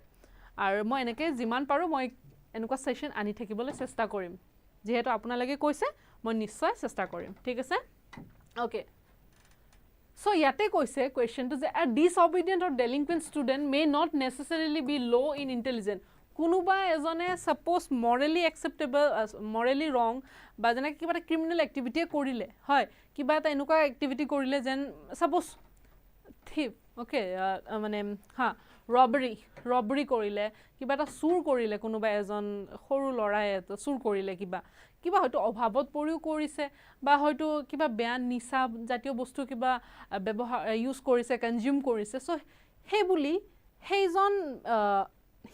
আৰু মই এনেকে জিমান পাৰো মই এনেকুৱা সেশন আনি থাকিবলৈ চেষ্টা কৰিম যেহেতু আপোনালোকে কৈছে মই নিশ্চয় চেষ্টা কৰিম ঠিক আছে ওকে সো ইয়াতে কৈছে কোৱেশ্চনটো যে a disobedient or delinquent student may not necessarily be low in intelligence কোনোবা এজনে suppose morally acceptable morally wrong বা যেনে কিবা এটা ক্ৰিমিনেল এক্টিভিটি কৰিলে হয় কিবা এটা এনেকুৱা এক্টিভিটি কৰিলে যেন suppose thief okay মানে হা robbery কৰিলে কিবা এটা চুৰ কৰিলে কোনোবা এজন সৰু লৰাই এটা চুৰ কৰিলে কিবা হয়তো অভাৱত পৰিও কৰিছে বা হয়তো কিবা বেয়া নিচা জাতীয় বস্তু কিবা ব্যৱহাৰ ইউজ কৰিছে কনজিউম কৰিছে সো হে বুলি হেজন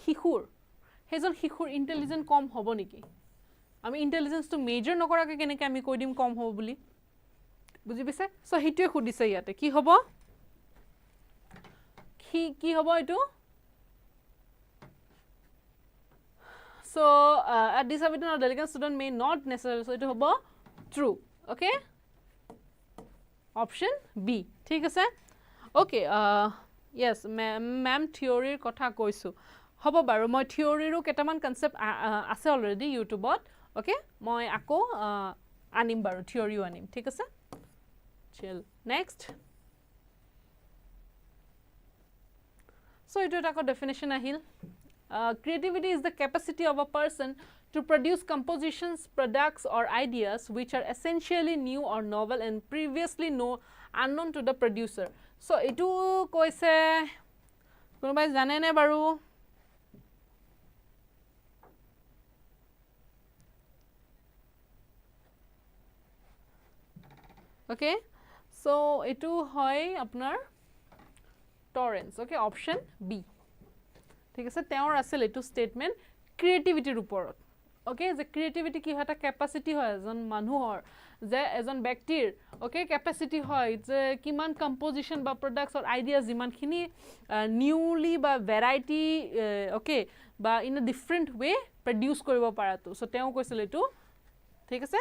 শিশুৰ ইন্টেলিজেন্ট কম হ'ব নেকি আমি ইন্টেলিজেন্সটো মেজৰ নকৰাকে কেনেকৈ আমি কৈ দিম কম হ'ব বুলি বুজি পাইছে সো হেতুৱে খুদিছে ইয়াতে কি হ'ব কি হ'ব এটো so a disobedient or delinquent student may not necessarily so eto hobo true okay option b ঠিক আছে okay yes ma'am theory ৰ কথা কৈছো হ'ব বাৰু মই theory ৰো কেটামান কনসেপ্ট আছে অলৰেডি ইউটিউবত okay মই আকৌ আনিম বাৰু theory আনিম ঠিক আছে চল next so eto এটা definition ahil creativity is the capacity of a person to produce compositions, products or ideas which are essentially new or novel and previously unknown to the producer. So etu koise konobai jane ne baru okay so etu hoy apnar torrents okay option b ঠিক আছে তেওঁৰ আছিল এটো statement ক্ৰিয়েটিভিটিৰ ওপৰত okay যে creativity কি হটা capacity হয় এজন মানুহৰ যে এজন ব্যক্তিৰ ওকে ক্যাপাসিটি হয় যে কিমান কম্পোজিশন বা প্ৰডাক্টস অৰ আইডিয়াস যিমানখিনি নিউলি বা ভ্যাৰাইটি ওকে বা in a different way produce কৰিব পাৰাটো সো তেওঁ কৈছিল এটো ঠিক আছে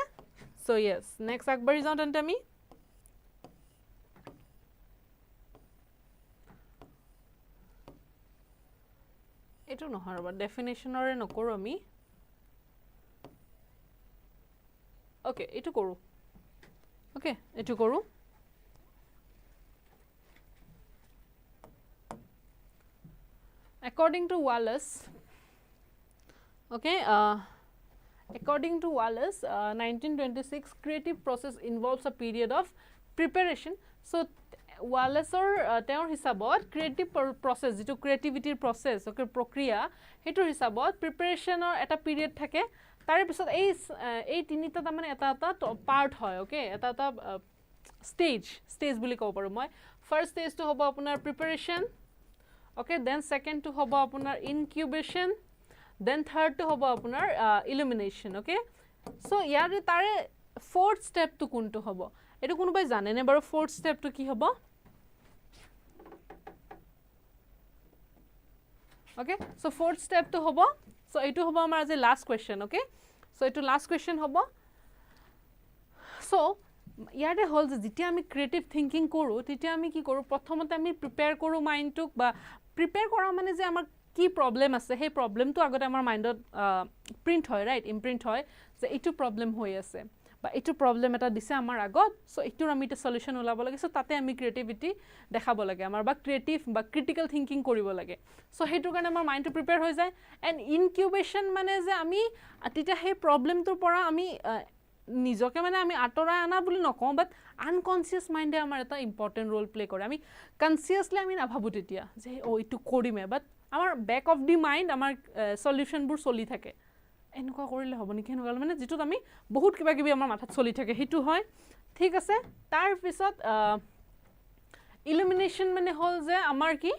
সো ইয়েস নেক্সট আগবাঢ়ি যাওঁ তেন্তে আমি এটো নহয় ৰবা ডেফিনেশনৰে নকৰো আমি ওকে এটো কৰো ওকে এটো কৰো according to Wallace okay according to Wallace 1926 creative process involves a period of preparation so Wallace or teor hisabot creative process jitu creativity process okay prokriya hetur hisabot preparation or eta period thake tar pisot ei tinita ta mane eta part hoy okay eta stage buli ko paru moi first stage to hobo apunar preparation okay then second to hobo apunar incubation then third to hobo apunar illumination okay so yare tare fourth step to kuntu hobo etu kunu bai jane ne baro fourth step to ki hobo okay so fourth step to hobo so etu hobo amar as a last question okay so etu last question hobo so ইয়াতে হল যে যেতিয়া আমি creative thinking কৰো তেতিয়া আমি কি কৰো প্ৰথমতে আমি প্ৰিপেয়াৰ কৰো মাইন্ডটোক বা প্ৰিপেয়াৰ কৰা মানে যে আমাৰ কি প্ৰবলেম আছে সেই প্ৰবলেমটো আগতে আমাৰ মাইন্ডত প্ৰিন্ট হয় ৰাইট ইমপ্ৰিন্ট হয় যে এইটো প্ৰবলেম হৈ আছে বা এইটো প্ৰবলেম এটা দিছে আমাৰ আগত সো এইটোৰ আমি এটা সলিউশন ওলাব লাগে সো তাতে আমি ক্ৰিয়েটিভিটি দেখাব লাগে আমাৰ বা ক্ৰিয়েটিভ বা ক্ৰিটিক্যাল থিংকিং কৰিব লাগে সো হেইটো কাৰণে আমাৰ মাইন্ডটো প্ৰিপেয়াৰ হৈ যায় এন্ড ইনকিউবেশন মানে যে আমি তেতিয়া সেই প্ৰবলেমটোৰ পৰা আমি নিজকে মানে আমি আতৰা আনা বুলি নকওঁ বাট আনকনসিয়াস মাইন্ডে আমাৰ এটা ইম্পৰ্টেন্ট ৰোল প্লে কৰে আমি কনসিয়াসলি আমি নাভাবো তেতিয়া যে ও ইটো কৰিমে বাট আমাৰ ব্যাক অফ দি মাইন্ড আমাৰ সলিউশনবোৰ চলি থাকে এনেকুৱা কৰিলে হ'ব নেকি এনেকুৱা মানে যেটো আমি বহুত কিবা কিবি আমাৰ মাথাত চলি থাকে হেতু হয় ঠিক আছে তাৰ পিছত ইলুমিনেশন মানে হল যে আমাৰ কি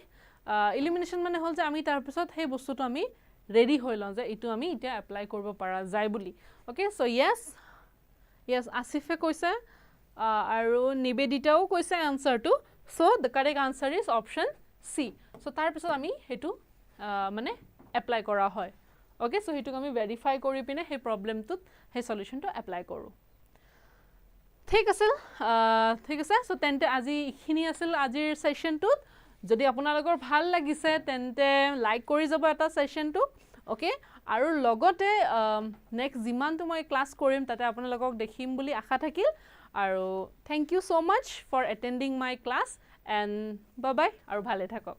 ইলুমিনেশন মানে হল যে আমি তাৰ পিছত সেই বস্তুটো আমি ৰেডি হৈ লওঁ যে ইটো আমি এটা এপ্লাই কৰিব পাৰা যায় বুলি okay so yes Asife koise aru Nibeditao koise answer to so the correct answer is option C so tar pisot ami hetu mane apply kora hoy okay so hetu ami verify kori pine he problem tut he solution to apply koru thik ase so tente aji khini asil ajir session tut jodi apunalogor bhal lagise tente like kori jabo eta session tu okay আৰু লগতে next জিমান তো মই class কৰিম তাতে আপোনালোকক দেখিম বুলি আশা থাকিল আৰু thank you so much for attending my class and bye bye আৰু ভালে থাকক